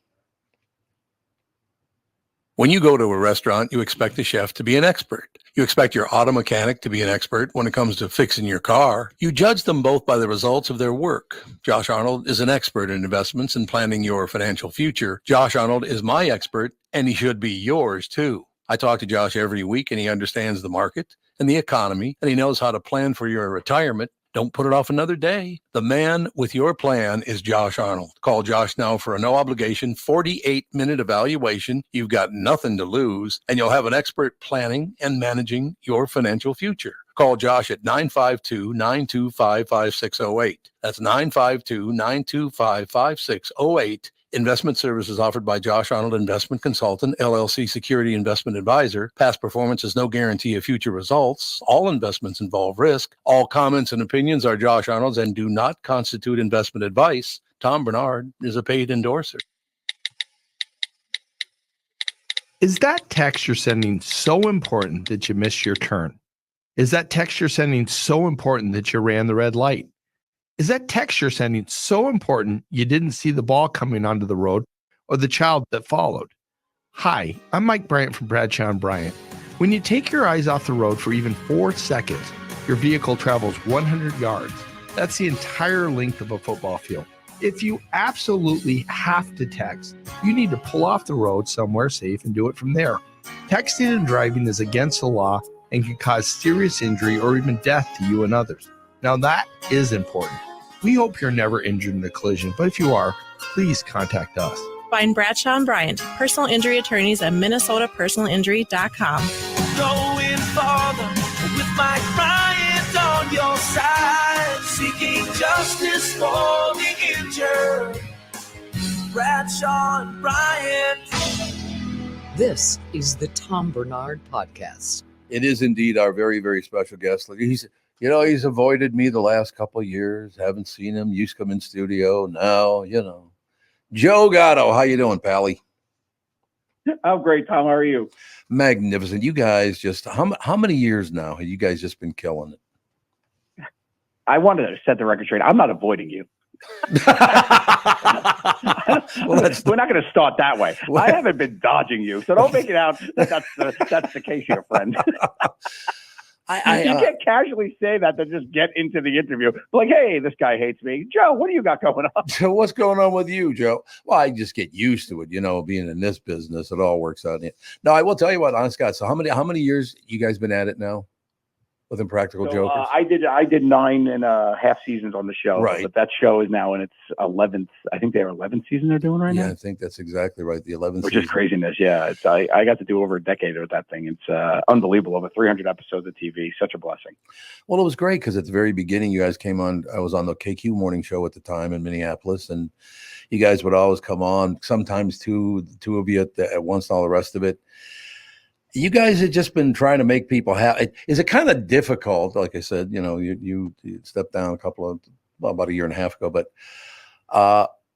When you go to a restaurant, you expect the chef to be an expert. You expect your auto mechanic to be an expert when it comes to fixing your car. You judge them both by the results of their work. Josh Arnold is an expert in investments and planning your financial future. Josh Arnold is my expert, and he should be yours too. I talk to Josh every week, and he understands the market and the economy, and he knows how to plan for your retirement. Don't put it off another day. The man with your plan is Josh Arnold. Call Josh now for a no-obligation 48-minute evaluation. You've got nothing to lose, and you'll have an expert planning and managing your financial future. Call Josh at 952-925-5608. That's 952-925-5608. Investment services offered by Josh Arnold Investment Consultant, LLC Security Investment Advisor. Past performance is no guarantee of future results. All investments involve risk. All comments and opinions are Josh Arnold's and do not constitute investment advice. Tom Barnard is a paid endorser. Is that text you're sending so important that you missed your turn? Is that text you're sending so important that you ran the red light? Is that text you're sending so important you didn't see the ball coming onto the road or the child that followed? Hi, I'm Mike Bryant from Bradshaw & Bryant. When you take your eyes off the road for even 4 seconds, your vehicle travels 100 yards. That's the entire length of a football field. If you absolutely have to text, you need to pull off the road somewhere safe and do it from there. Texting and driving is against the law and can cause serious injury or even death to you and others. Now that is important. We hope you're never injured in a collision, but if you are, please contact us. Find Bradshaw & Bryant, personal injury attorneys at minnesotapersonalinjury.com. Going farther with Mike Bryant on your side, seeking justice for the injured. Bradshaw & Bryant. This is the Tom Barnard Podcast. It is indeed our very, very special guest. He's avoided me the last couple of years. Haven't seen him. Used to come in studio. Now, Joe Gatto. How you doing, Pally? I'm great, Tom. How are you? Magnificent. You guys just, how many years now have you guys just been killing it? I wanted to set the record straight. I'm not avoiding you. We're not going to start that way. I haven't been dodging you, so don't make it out that's the case here, friend. You can't casually say that to just get into the interview. Like, hey, this guy hates me. Joe, what do you got going on? So what's going on with you, Joe? Well, I just get used to it, being in this business. It all works out. No, I will tell you what, honest God. So how many years you guys been at it now with Impractical Jokers? I did 9.5 seasons on the show. Right. But that show is now in its 11th. I think they're 11th season they're doing right now. Yeah, I think that's exactly right. The 11th Which season. is craziness. Yeah. I got to do over a decade with that thing. It's unbelievable. Over 300 episodes of TV. Such a blessing. Well, it was great because at the very beginning, you guys came on. I was on the KQ morning show at the time in Minneapolis, and you guys would always come on. Sometimes two of you at once, and all the rest of it. You guys have just been trying to make people happy. Is it kind of difficult? Like I said, you stepped down about a year and a half ago, but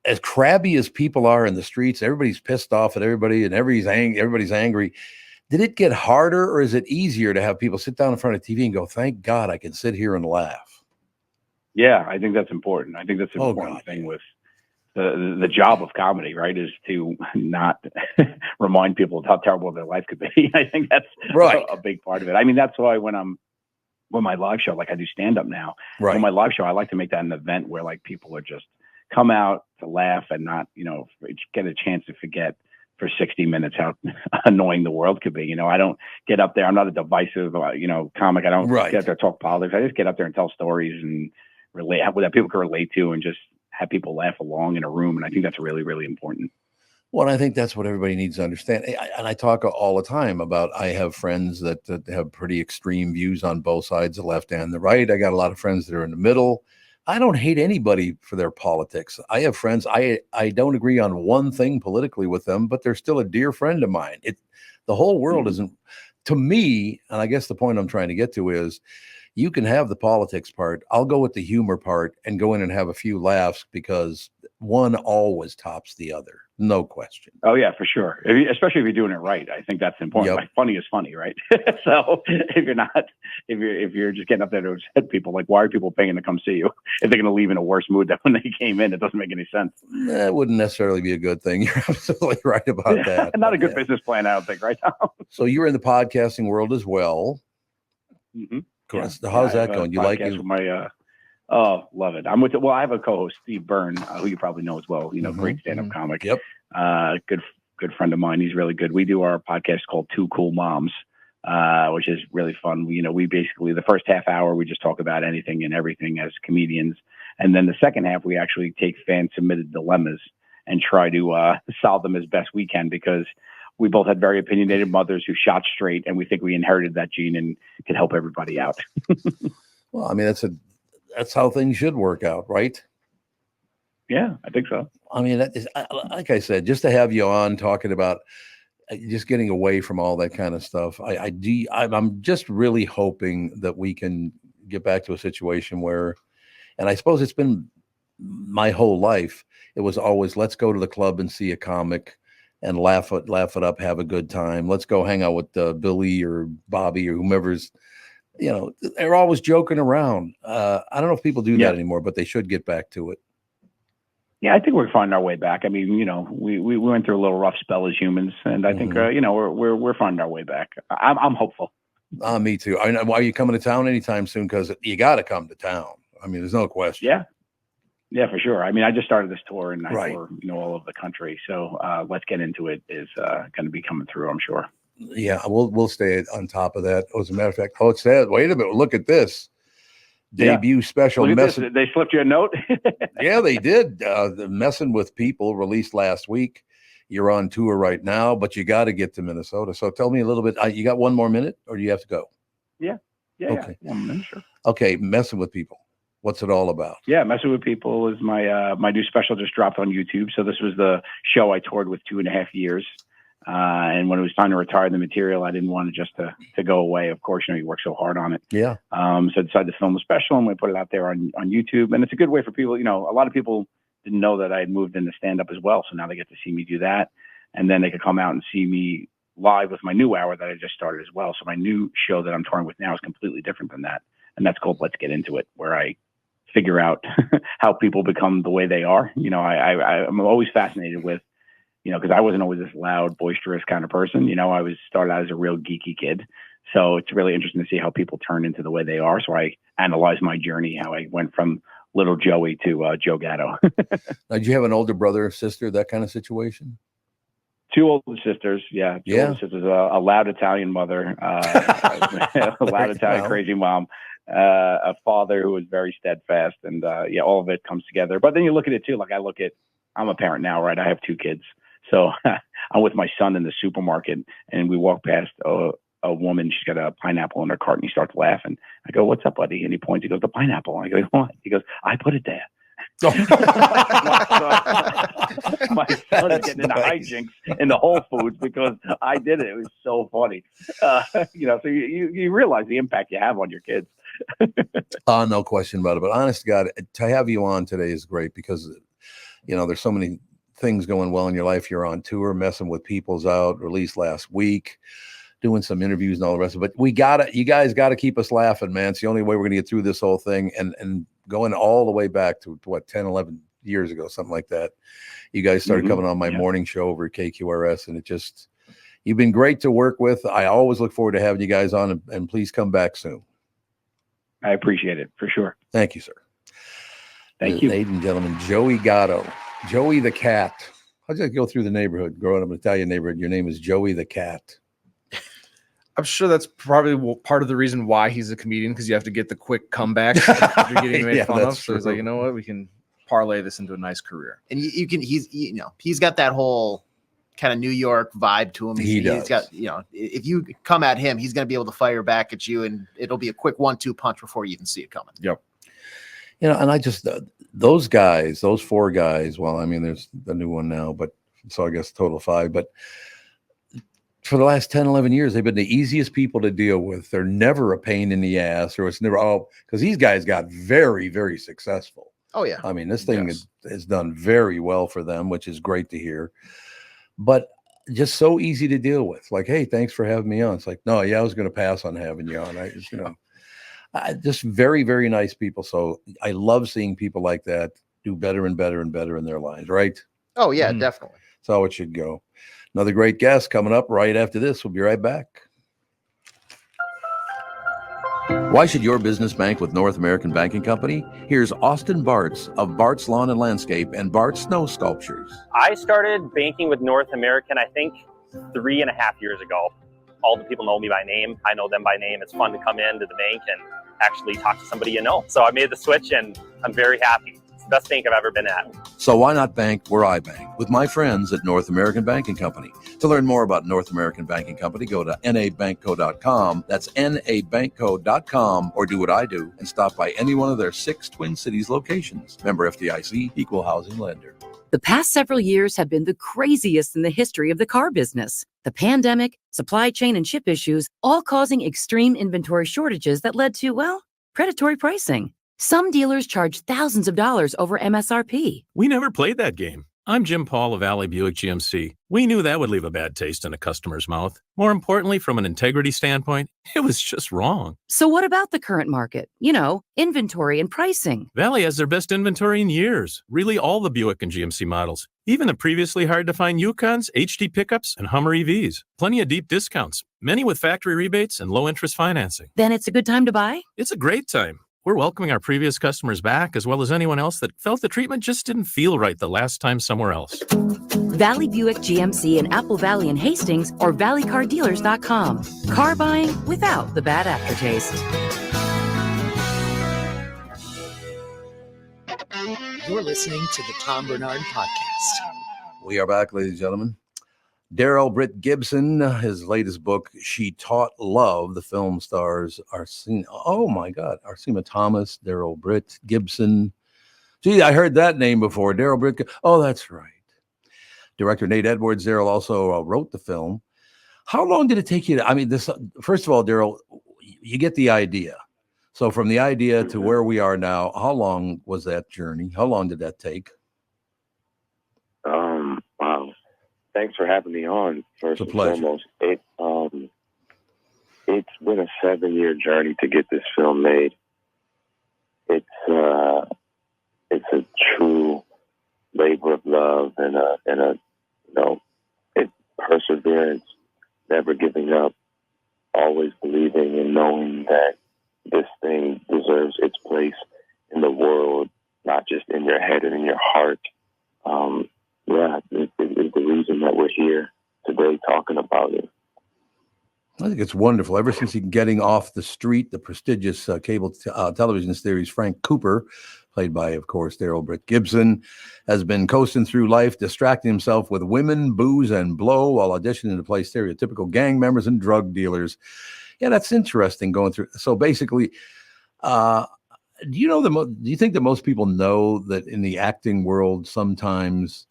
as crabby as people are in the streets, everybody's pissed off at everybody and everybody's angry. Did it get harder, or is it easier to have people sit down in front of TV and go, thank God I can sit here and laugh? Yeah, I think that's important. I think that's an important thing with the job of comedy, right? Is to not remind people of how terrible their life could be. I think that's a big part of it. I mean, that's why when my live show, like I do stand up now, when my live show, I like to make that an event where like people are just come out to laugh and not, get a chance to forget for 60 minutes how annoying the world could be. I don't get up there. I'm not a divisive, comic. I don't get up there and talk politics. I just get up there and tell stories and relate that people can relate to and just have people laugh along in a room. And I think that's really, really important. Well, I think that's what everybody needs to understand. And I talk all the time about, I have friends that have pretty extreme views on both sides, the left and the right. I got a lot of friends that are in the middle. I don't hate anybody for their politics. I have friends, I don't agree on one thing politically with them, but they're still a dear friend of mine. The whole world isn't, to me, and I guess the point I'm trying to get to is, you can have the politics part. I'll go with the humor part and go in and have a few laughs, because one always tops the other. No question. Oh yeah, for sure. Especially if you're doing it right. I think that's important. Like, funny is funny, right? So if you're just getting up there to upset people, like, why are people paying to come see you if they're going to leave in a worse mood than when they came in? It doesn't make any sense. That wouldn't necessarily be a good thing. You're absolutely right about that. Not a good business plan, I don't think, right now. So you're in the podcasting world as well. Mm-hmm. How's that going? You like it? Love it. I'm with it. Well, I have a co-host, Steve Byrne, who you probably know as well. Great stand-up comic. Yep. Good friend of mine. He's really good. We do our podcast called Two Cool Moms, which is really fun. We basically, the first half hour, we just talk about anything and everything as comedians. And then the second half, we actually take fan-submitted dilemmas and try to solve them as best we can, because we both had very opinionated mothers who shot straight, and we think we inherited that gene and could help everybody out. Well, I mean, that's how things should work out, right? Yeah, I think so. I mean, that is, like I said, just to have you on talking about just getting away from all that kind of stuff. I'm just really hoping that we can get back to a situation where, and I suppose it's been my whole life, it was always, let's go to the club and see a comic and laugh it up, have a good time. Let's go hang out with Billy or Bobby or whomever's, they're always joking around. I don't know if people do that anymore, but they should get back to it. Yeah, I think we're finding our way back. I mean, we went through a little rough spell as humans, and I think we're finding our way back. I'm hopeful. Me too. Why are you coming to town anytime soon? Because you got to come to town. I mean, there's no question. Yeah, for sure. I mean, I just started this tour and I tour, all over the country. So Let's Get Into It is going to be coming through, I'm sure. Yeah, we'll stay on top of that. As a matter of fact, it said, wait a minute, look at this debut special. Look at this. They slipped you a note. Yeah, they did. The Messing with People released last week. You're on tour right now, but you got to get to Minnesota. So tell me a little bit. You got one more minute, or do you have to go? Yeah. Okay. 1 minute, sure. Okay, Messing with People. What's it all about? Yeah, Messing with People is my new special, just dropped on YouTube. So this was the show I toured with 2.5 years. And when it was time to retire the material, I didn't want it just to go away. Of course, you work so hard on it. Yeah. So I decided to film a special, and we put it out there on YouTube. And it's a good way for people. A lot of people didn't know that I had moved into stand-up as well. So now they get to see me do that. And then they could come out and see me live with my new hour that I just started as well. So my new show that I'm touring with now is completely different than that. And that's called Let's Get Into It, where I figure out how people become the way they are. I'm always fascinated with, because I wasn't always this loud, boisterous kind of person. I was started out as a real geeky kid. So it's really interesting to see how people turn into the way they are. So I analyze my journey, how I went from little Joey to Joe Gatto. Now, did you have an older brother or sister, that kind of situation? 2 older sisters. Yeah. 2 older sisters, a loud Italian mother, a loud Italian crazy mom. A father who was very steadfast, and all of it comes together. But then you look at it too. Like I'm a parent now, right? I have 2 kids, so I'm with my son in the supermarket, and we walk past a woman. She's got a pineapple in her cart, and he starts laughing. I go, "What's up, buddy?" And he points. He goes, "The pineapple." I go, "What?" He goes, "I put it there." my son is getting into hijinks in the Whole Foods because I did it. It was so funny. So you realize the impact you have on your kids. No question about it. But honest to God, to have you on today is great because, there's so many things going well in your life. You're on tour, Messing with People's out, released last week. doing some interviews and all the rest of it. But you guys gotta keep us laughing, man. It's the only way we're gonna get through this whole thing. And going all the way back to what, 10, 11 years ago, something like that. You guys started coming on my morning show over at KQRS, and you've been great to work with. I always look forward to having you guys on, and please come back soon. I appreciate it for sure. Thank you, sir. Thank you. Ladies and gentlemen, Joey Gatto, Joey the Cat. How'd you go through the neighborhood, growing up in an Italian neighborhood? Your name is Joey the Cat. I'm sure that's probably part of the reason why he's a comedian, because you have to get the quick comebacks if you're getting made fun of. So he's like, you know what, we can parlay this into a nice career. And he's got that whole kind of New York vibe to him. He's got, if you come at him, he's going to be able to fire back at you, and it'll be a quick 1-2 punch before you even see it coming. Yep. And I just, those guys, those 4 guys, well, I mean, there's the new one now, but so I guess total 5, but for the last 10, 11 years, they've been the easiest people to deal with. They're never a pain in the ass, or it's never, because these guys got very, very successful. Oh, yeah. I mean, this thing is done very well for them, which is great to hear. But just so easy to deal with. Like, hey, thanks for having me on. It's like, no, I was going to pass on having you on. Just very, very nice people. So I love seeing people like that do better and better and better in their lives, right? Oh, yeah, definitely. That's how it should go. Another great guest coming up right after this. We'll be right back. Why should your business bank with North American Banking Company? Here's Austin Bartz of Bartz Lawn and Landscape and Bartz Snow Sculptures. I started banking with North American, I think, 3.5 years ago. All the people know me by name. I know them by name. It's fun to come into the bank and actually talk to somebody you know. So I made the switch, and I'm very happy. It's the best bank I've ever been at. So why not bank where I bank? With my friends at North American Banking Company. To learn more about North American Banking Company, go to nabankco.com. That's nabankco.com, or do what I do and stop by any one of their 6 Twin Cities locations. Member FDIC, equal housing lender. The past several years have been the craziest in the history of the car business. The pandemic, supply chain and chip issues, all causing extreme inventory shortages that led to, predatory pricing. Some dealers charge thousands of dollars over MSRP. We never played that game. I'm Jim Paul of Alley Buick GMC. We knew that would leave a bad taste in a customer's mouth. More importantly, from an integrity standpoint, it was just wrong. So what about the current market? Inventory and pricing. Valley has their best inventory in years. Really all the Buick and GMC models. Even the previously hard-to-find Yukons, HD pickups, and Hummer EVs. Plenty of deep discounts. Many with factory rebates and low-interest financing. Then it's a good time to buy? It's a great time. We're welcoming our previous customers back, as well as anyone else that felt the treatment just didn't feel right the last time somewhere else. Valley Buick GMC in Apple Valley and Hastings, or valleycardealers.com. Car buying without the bad aftertaste. You're listening to the Tom Barnard Podcast. We are back, ladies and gentlemen. Darrell Britt-Gibson, his latest book, She Taught Love. The film stars Arsema Thomas, Darrell Britt-Gibson. Gee, I heard that name before. Darrell Britt. Oh, that's right. Director Nate Edwards. Darrell also wrote the film. How long did it take you first of all, Darrell, you get the idea. So from the idea to where we are now, how long was that journey? How long did that take? Wow. Thanks for having me on. First and foremost, it's been a 7-year journey to get this film made. It's a true labor of love and perseverance, never giving up, always believing and knowing that this thing deserves its place in the world, not just in your head and in your heart. It's the reason that we're here today talking about it. I think it's wonderful. Ever since getting off the street, the prestigious cable television series Frank Cooper, played by, of course, Darrell Britt-Gibson, has been coasting through life, distracting himself with women, booze, and blow while auditioning to play stereotypical gang members and drug dealers. Yeah, that's interesting going through. So basically, do you think that most people know that in the acting world, sometimes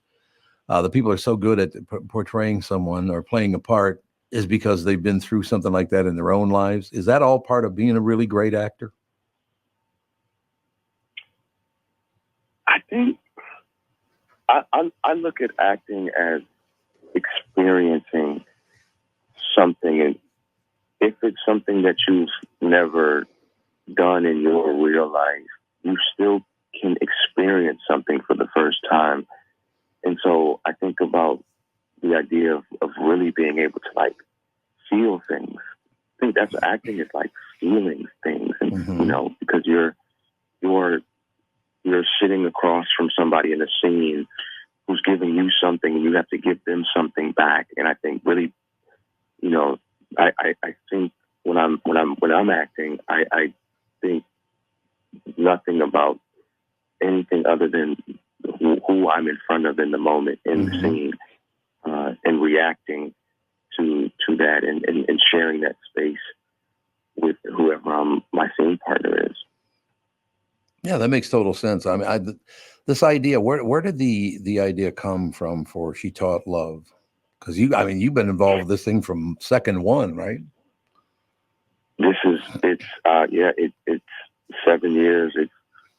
the people are so good at portraying someone or playing a part is because they've been through something like that in their own lives? Is that all part of being a really great actor? I think I look at acting as experiencing something if it's something that you've never done in your real life, you still can experience something for the first time. And so I think about the idea of really being able to like feel things. I think that's what acting is, like feeling things, and you know, because you're sitting across from somebody in a scene who's giving you something, and you have to give them something back. And I think really, you know, I think when I'm acting, I think nothing about anything other than who I'm in front of in the moment, in the scene, and reacting to that, and sharing that space with whoever my scene partner is. Yeah, that makes total sense. I mean, this idea, where did the idea come from for She Taught Love? Because you've been involved with this thing from second one, right? It's 7 years.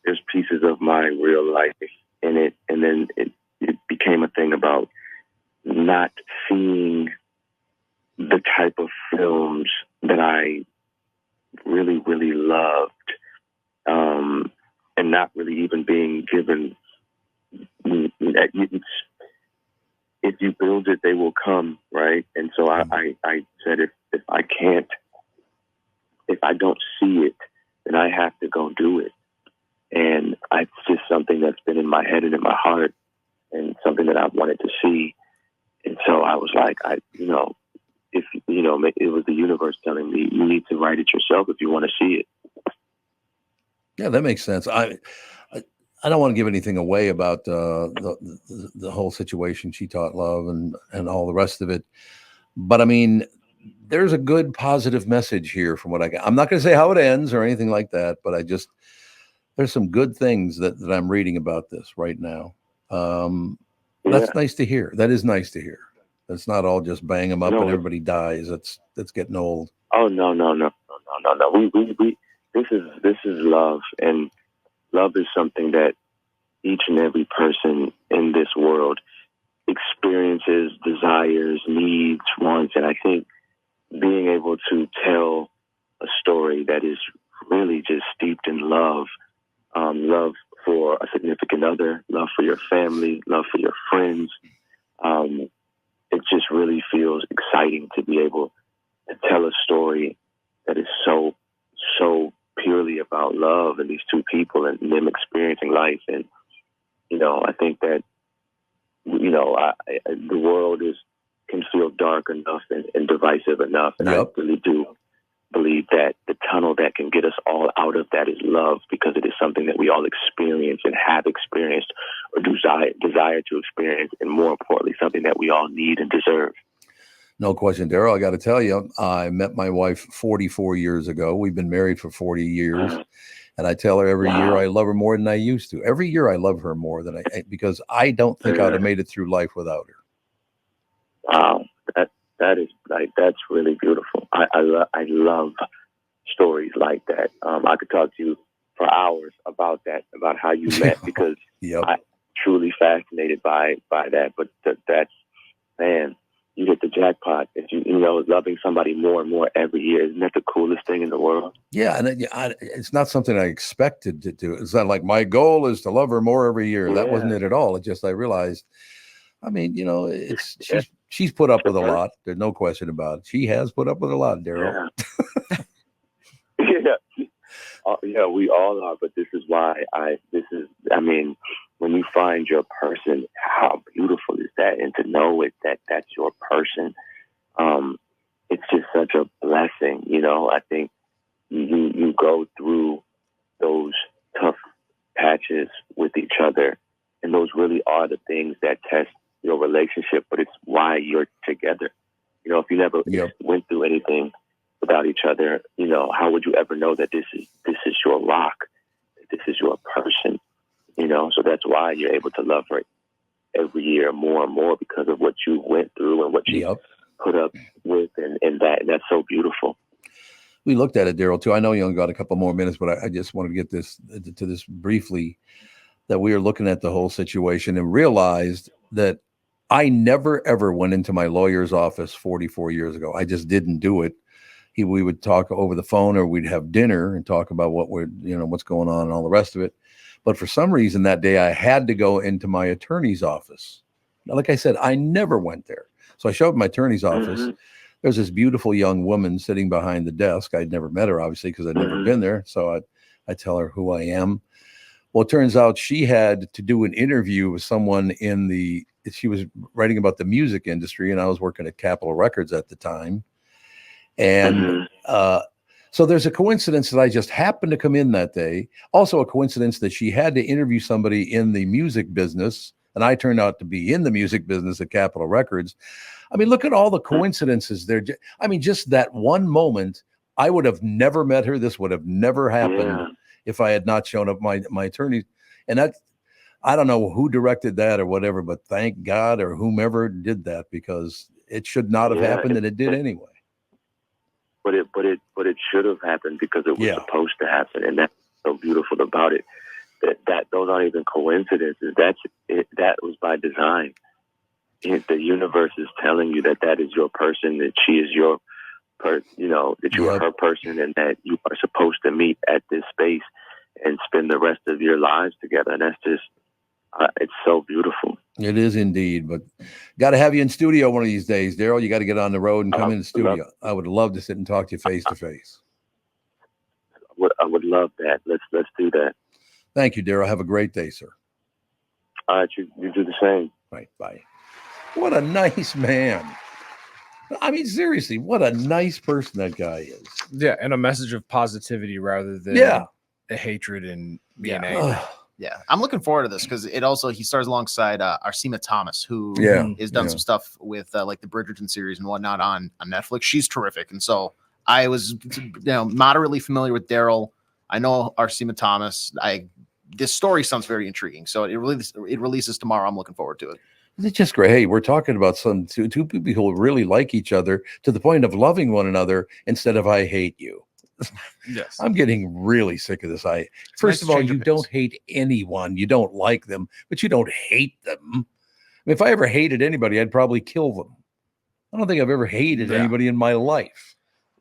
There's pieces of my real life in it, and then it became a thing about not seeing the type of films that I really, really loved, and not really even being given. If you build it, they will come, right? And so I said, if I don't see it, then I have to go do it. And it's just something that's been in my head and in my heart, and something that I wanted to see. And so I was like, it was the universe telling me, you need to write it yourself if you want to see it. Yeah, that makes sense. I don't want to give anything away about the whole situation, She Taught Love, and all the rest of it. But I mean, there's a good positive message here from what I got. I'm not going to say how it ends or anything like that, but there's some good things that I'm reading about this right now. That's nice to hear. That is nice to hear. That's not all just bang them up and everybody dies. That's getting old. Oh, no. We this is love, and love is something that each and every person in this world experiences, desires, needs, wants. And I think being able to tell a story that is really just steeped in love, love for a significant other, love for your family, love for your friends, it just really feels exciting to be able to tell a story that is so purely about love and these two people and them experiencing life. And, I think that, the world can feel dark enough and divisive enough. And I really do believe that the tunnel that can get us all out of that is love, because it is something that we all experience and have experienced or desire to experience, and more importantly, something that we all need and deserve. No question, Darrell. I got to tell you, I met my wife 44 years ago. We've been married for 40 years. And I tell her every year I love her more than I used to. Every year I love her more than because I don't think I would have made it through life without her. Wow. That's really beautiful. I love stories like that. I could talk to you for hours about that, about how you met, because I'm truly fascinated by that. But that's, man, you hit the jackpot. If loving somebody more and more every year, isn't that the coolest thing in the world? Yeah, and it's not something I expected to do. It's not like my goal is to love her more every year. Yeah. That wasn't it at all. It just, I realized, she's put up with a lot. There's no question about it. She has put up with a lot, Darrell. Yeah, we all are. But this is why when you find your person, how beautiful is that? And to know that's your person, it's just such a blessing. I think you go through those tough patches with each other, and those really are the things that test your relationship, but it's why you're together. If you never went through anything without each other, how would you ever know that this is your rock, this is your person? So that's why you're able to love her every year more and more, because of what you went through and what you put up with, and that's so beautiful. We looked at it, Darrell, too. I know you only got a couple more minutes, but I just want to get to this briefly, that we are looking at the whole situation and realized that I never, ever went into my lawyer's office 44 years ago. I just didn't do it. we would talk over the phone, or we'd have dinner and talk about what's going on and all the rest of it. But for some reason that day I had to go into my attorney's office. Now, like I said, I never went there. So I show up at my attorney's office. There's this beautiful young woman sitting behind the desk. I'd never met her, obviously, because I'd never been there. So I tell her who I am. Well, it turns out she had to do an interview with someone she was writing about the music industry, and I was working at Capitol Records at the time. And so there's a coincidence that I just happened to come in that day. Also a coincidence that she had to interview somebody in the music business, and I turned out to be in the music business at Capitol Records. I mean, look at all the coincidences there. I mean, just that one moment, I would have never met her. This would have never happened if I had not shown up my attorney. And that, I don't know who directed that or whatever, but thank God or whomever did that, because it should not have happened, and it did anyway. But it should have happened because it was supposed to happen, and that's so beautiful about it. That those aren't even coincidences. That was by design. The universe is telling you that is your person, that she is your that you are her person, and that you are supposed to meet at this space and spend the rest of your lives together. And that's just, it's so beautiful. It is indeed, but got to have you in studio one of these days, Darrell. You got to get on the road and come in the studio. I would love to sit and talk to you face to face. I would love that. Let's do that. Thank you, Darrell. Have a great day, sir. All right, you do the same. Right, bye. What a nice man. I mean, seriously, what a nice person that guy is. Yeah, and a message of positivity rather than a hatred and being angry. Yeah, I'm looking forward to this because he stars alongside Arsima Thomas, who has done some stuff with like the Bridgerton series and whatnot on Netflix. She's terrific, and so I was moderately familiar with Darrell. I know Arsima Thomas. This story sounds very intriguing, so it releases tomorrow. I'm looking forward to it. It's just great. Hey, we're talking about two people who really like each other to the point of loving one another instead of I hate you. Yes. I'm getting really sick of this. First of all, you don't hate anyone. You don't like them, but you don't hate them. I mean, if I ever hated anybody, I'd probably kill them. I don't think I've ever hated anybody in my life.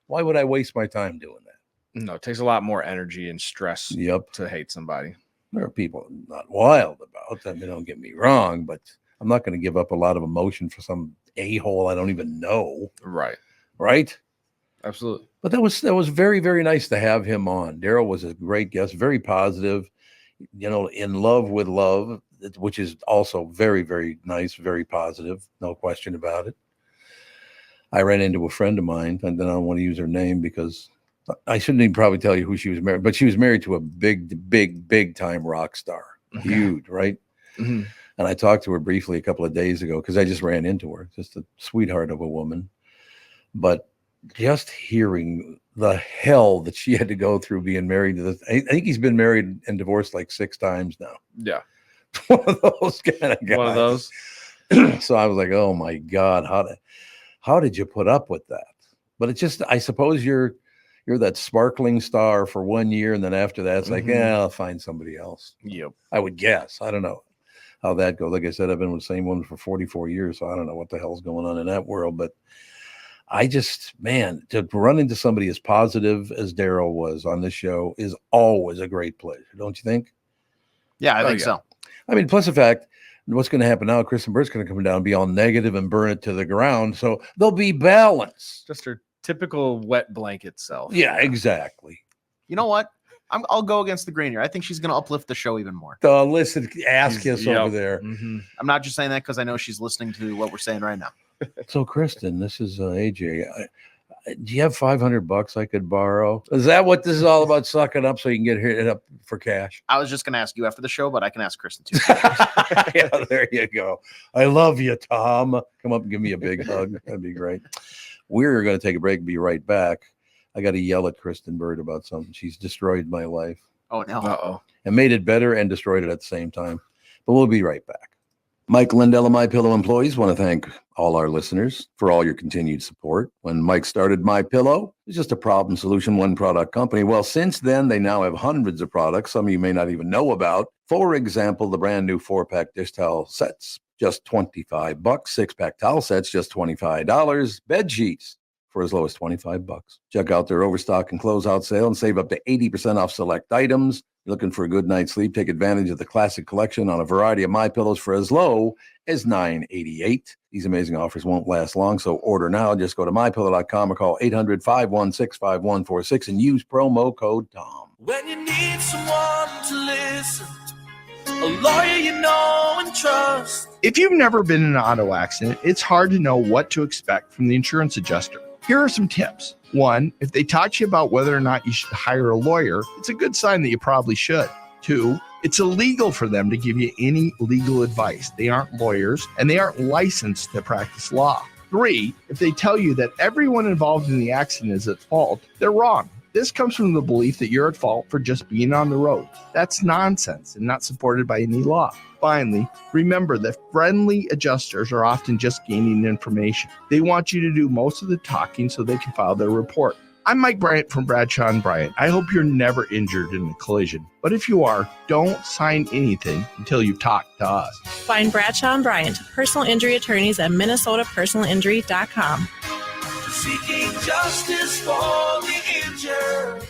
Why would I waste my time doing that? No, it takes a lot more energy and stress to hate somebody. There are people I'm not wild about. I mean, don't get me wrong, but I'm not going to give up a lot of emotion for some a-hole I don't even know. Right. Right? Absolutely. But that was very, very nice to have him on. Darrell was a great guest, very positive, in love with love, which is also very, very nice, very positive. No question about it. I ran into a friend of mine, and then I don't want to use her name because I shouldn't even probably tell you who she was married, but she was married to a big time rock star. Huge, right? Mm-hmm. And I talked to her briefly a couple of days ago because I just ran into her. Just a sweetheart of a woman. But just hearing the hell that she had to go through being married to this, I think he's been married and divorced like 6 times now. Yeah. One of those kind of guys. One of those. So I was like, oh my God, how did you put up with that? But it's just, I suppose you're that sparkling star for 1 year, and then after that, it's like, I'll find somebody else. Yep. I would guess. I don't know how that goes. Like I said, I've been with the same woman for 44 years, so I don't know what the hell's going on in that world. But I just, man, to run into somebody as positive as Darrell was on this show is always a great pleasure, don't you think? Yeah, I think so. I mean, plus the fact, what's going to happen now, Kristen Burt's going to come down and be all negative and burn it to the ground, so there'll be balance. Just her typical wet blanket self. Yeah, exactly. You know what? I'll go against the grain here. I think she's going to uplift the show even more. Listen, ask us over there. Mm-hmm. I'm not just saying that because I know she's listening to what we're saying right now. So, Kristen, this is AJ. Do you have $500 I could borrow? Is that what this is all about? Sucking up so you can get hit up for cash? I was just going to ask you after the show, but I can ask Kristen too. Yeah, there you go. I love you, Tom. Come up and give me a big hug. That'd be great. We're going to take a break and be right back. I got to yell at Kristen Bird about something. She's destroyed my life. Oh, no. Uh-oh. And made it better and destroyed it at the same time. But we'll be right back. Mike Lindell and MyPillow employees want to thank all our listeners for all your continued support. When Mike started MyPillow, it was just a problem solution, one product company. Well, since then, they now have hundreds of products, some of you may not even know about. For example, the brand new 4-pack dish towel sets, just $25. 6-pack towel sets, just $25. Bed sheets, for as low as $25. Check out their overstock and closeout sale and save up to 80% off select items. You're looking for a good night's sleep? Take advantage of the classic collection on a variety of MyPillows for as low as $9.88. These amazing offers won't last long, so order now. Just go to MyPillow.com or call 800-516-5146 and use promo code TOM. When you need someone to listen, a lawyer you know and trust. If you've never been in an auto accident, it's hard to know what to expect from the insurance adjuster. Here are some tips. 1, if they talk to you about whether or not you should hire a lawyer, it's a good sign that you probably should. 2, it's illegal for them to give you any legal advice. They aren't lawyers and they aren't licensed to practice law. 3, if they tell you that everyone involved in the accident is at fault, they're wrong. This comes from the belief that you're at fault for just being on the road. That's nonsense and not supported by any law. Finally, remember that friendly adjusters are often just gaining information. They want you to do most of the talking so they can file their report. I'm Mike Bryant from Bradshaw & Bryant. I hope you're never injured in a collision. But if you are, don't sign anything until you've talked to us. Find Bradshaw & Bryant, personal injury attorneys at minnesotapersonalinjury.com. Seeking justice for the injured.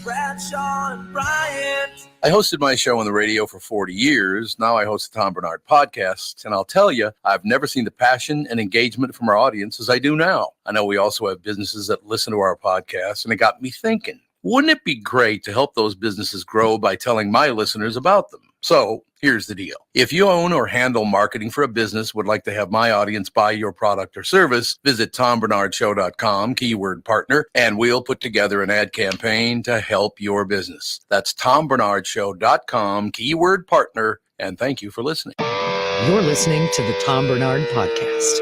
Bradshaw and Bryant. I hosted my show on the radio for 40 years. Now I host the Tom Barnard Podcast. And I'll tell you, I've never seen the passion and engagement from our audience as I do now. I know we also have businesses that listen to our podcast, and it got me thinking, wouldn't it be great to help those businesses grow by telling my listeners about them? So here's the deal. If you own or handle marketing for a business, would like to have my audience buy your product or service, visit TomBernardShow.com, keyword partner, and we'll put together an ad campaign to help your business. That's TomBernardShow.com, keyword partner, and thank you for listening. You're listening to the Tom Barnard Podcast.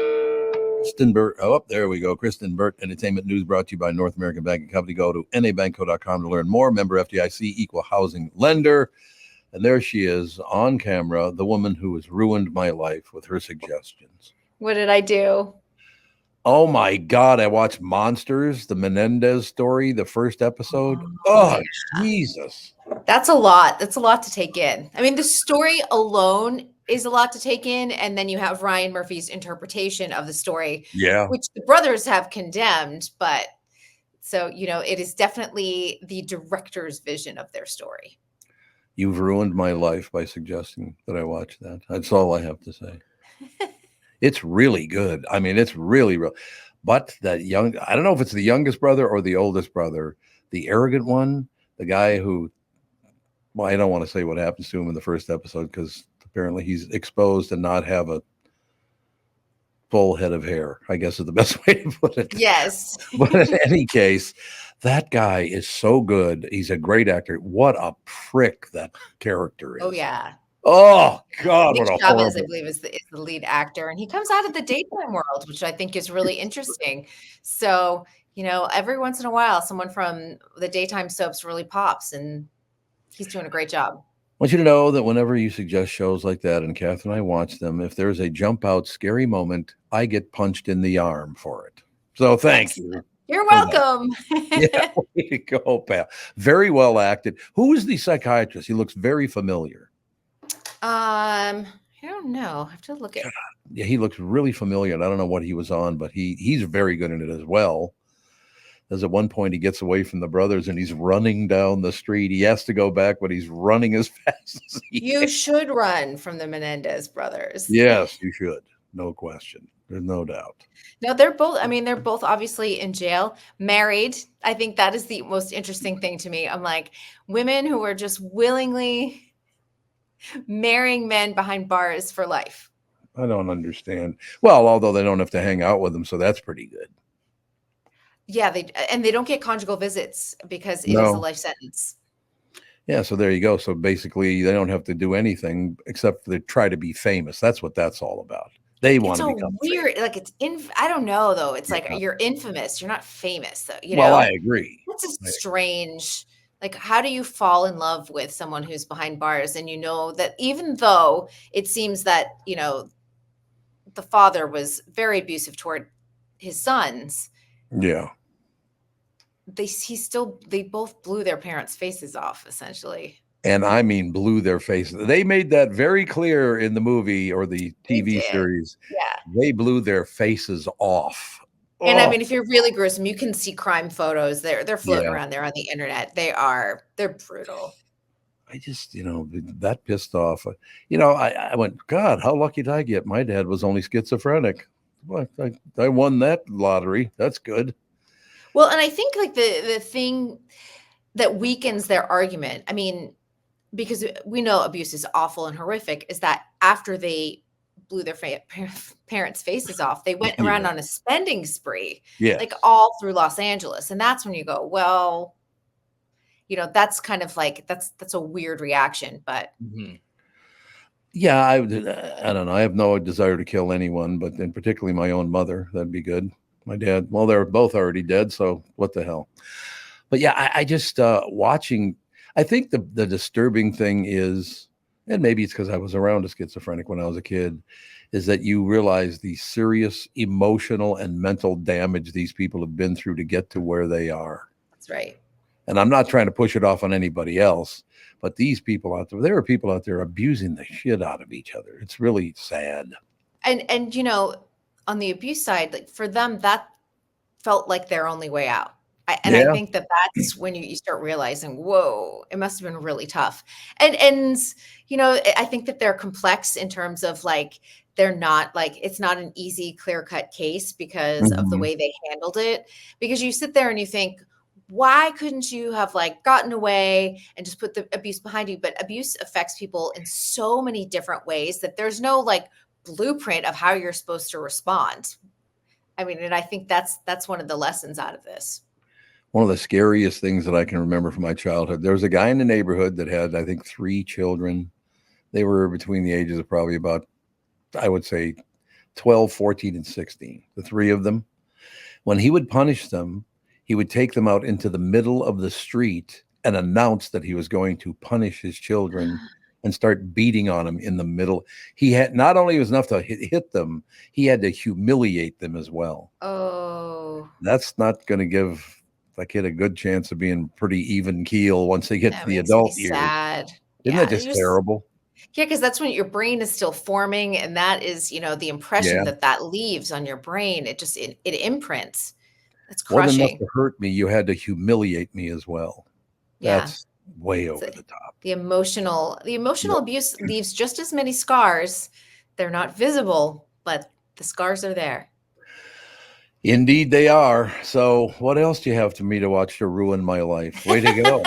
Kristen Burt. Oh, there we go. Kristen Burt Entertainment News brought to you by North American Banking Company. Go to nabankco.com to learn more. Member FDIC, equal housing lender. And there she is on camera, the woman who has ruined my life with her suggestions. What did I do? Oh my God. I watched Monsters, the Menendez story, the first episode. Oh, Jesus. That's a lot. That's a lot to take in. I mean, the story alone is a lot to take in. And then you have Ryan Murphy's interpretation of the story, which the brothers have condemned. But so, you know, it is definitely the director's vision of their story. You've ruined my life by suggesting that I watch that. That's all I have to say. It's really good. I mean, it's really real. But that young, I don't know if it's the youngest brother or the oldest brother, the arrogant one, the guy who, well, I don't want to say what happens to him in the first episode because apparently he's exposed to not have a full head of hair, I guess is the best way to put it. Yes. But in any case, that guy is so good. He's a great actor. What a prick that character is. Oh, yeah. Oh, God. Nick What a Chavez, horrible. I believe, is the lead actor. And he comes out of the daytime world, which I think is really interesting. So, you know, every once in a while, someone from the daytime soaps really pops, and he's doing a great job. I want you to know that whenever you suggest shows like that, and Catherine and I watch them, if there's a jump out scary moment, I get punched in the arm for it. So thank you. You're welcome. Yeah, way to go, pal. Very well acted. Who is the psychiatrist? He looks very familiar. I don't know. I have to look at. Yeah, he looks really familiar. And I don't know what he was on, but he's very good in it as well. There's at one point he gets away from the brothers and he's running down the street. He has to go back, but he's running as fast as he You can. should run from the Menendez brothers. Yes, you should. No question. There's no doubt. No, they're both, I mean, they're both obviously in jail, married. I think that is the most interesting thing to me. I'm like, women who are just willingly marrying men behind bars for life. I don't understand. Well, although they don't have to hang out with them, so that's pretty good. Yeah, they don't get conjugal visits because it is a life sentence. Yeah, so there you go. So basically, they don't have to do anything except for try to be famous. That's what that's all about. They want to become weird, famous. like it's I don't know though. It's like you're infamous. You're not famous though. You know. Well, I agree. That's a strange. Like, how do you fall in love with someone who's behind bars? And you know that even though it seems that, you know, the father was very abusive toward his sons. Yeah. They both blew their parents' faces off, essentially. And I mean, blew their faces. They made that very clear in the movie or the TV series. Yeah. They blew their faces off And I mean, if you're really gruesome, you can see crime photos. They're floating around there on the internet. They're brutal. I just, that pissed off. I went, God, how lucky did I get? My dad was only schizophrenic. Well, I won that lottery. That's good. Well, and I think like the thing that weakens their argument, I mean, because we know abuse is awful and horrific, is that after they blew their parents' faces off, they went around on a spending spree, like all through Los Angeles. And that's when you go, well, that's kind of like, that's a weird reaction, but. Yeah, I don't know. I have no desire to kill anyone, but then particularly my own mother. That'd be good. My dad, well, they're both already dead, so what the hell? But yeah, I just watching. I think the disturbing thing is, and maybe it's because I was around a schizophrenic when I was a kid, is that you realize the serious emotional and mental damage these people have been through to get to where they are. That's right. And I'm not trying to push it off on anybody else, but these people out there are people out there abusing the shit out of each other. It's really sad. And on the abuse side, like for them, that felt like their only way out. I think that's when you start realizing, whoa, it must have been really tough. And I think that they're complex in terms of like, they're not like, it's not an easy, clear-cut case because of the way they handled it. Because you sit there and you think, why couldn't you have like gotten away and just put the abuse behind you? But abuse affects people in so many different ways that there's no like blueprint of how you're supposed to respond. I mean, and I think that's one of the lessons out of this. One of the scariest things that I can remember from my childhood, there was a guy in the neighborhood that had, I think, 3 children. They were between the ages of probably about, I would say, 12, 14, and 16, the 3 of them. When he would punish them, he would take them out into the middle of the street and announce that he was going to punish his children and start beating on them in the middle. He had not only was enough to hit them, he had to humiliate them as well. Oh, that's not going to give that kid a good chance of being pretty even keel once they get to the adult years. Sad. Isn't that just terrible? Yeah, because that's when your brain is still forming, and that is, the impression that leaves on your brain. It imprints. It's crushing. More than enough to hurt me, you had to humiliate me as well. That's way over the top. The emotional abuse leaves just as many scars. They're not visible, but the scars are there. Indeed they are. So what else do you have to me to watch to ruin my life? Way to go.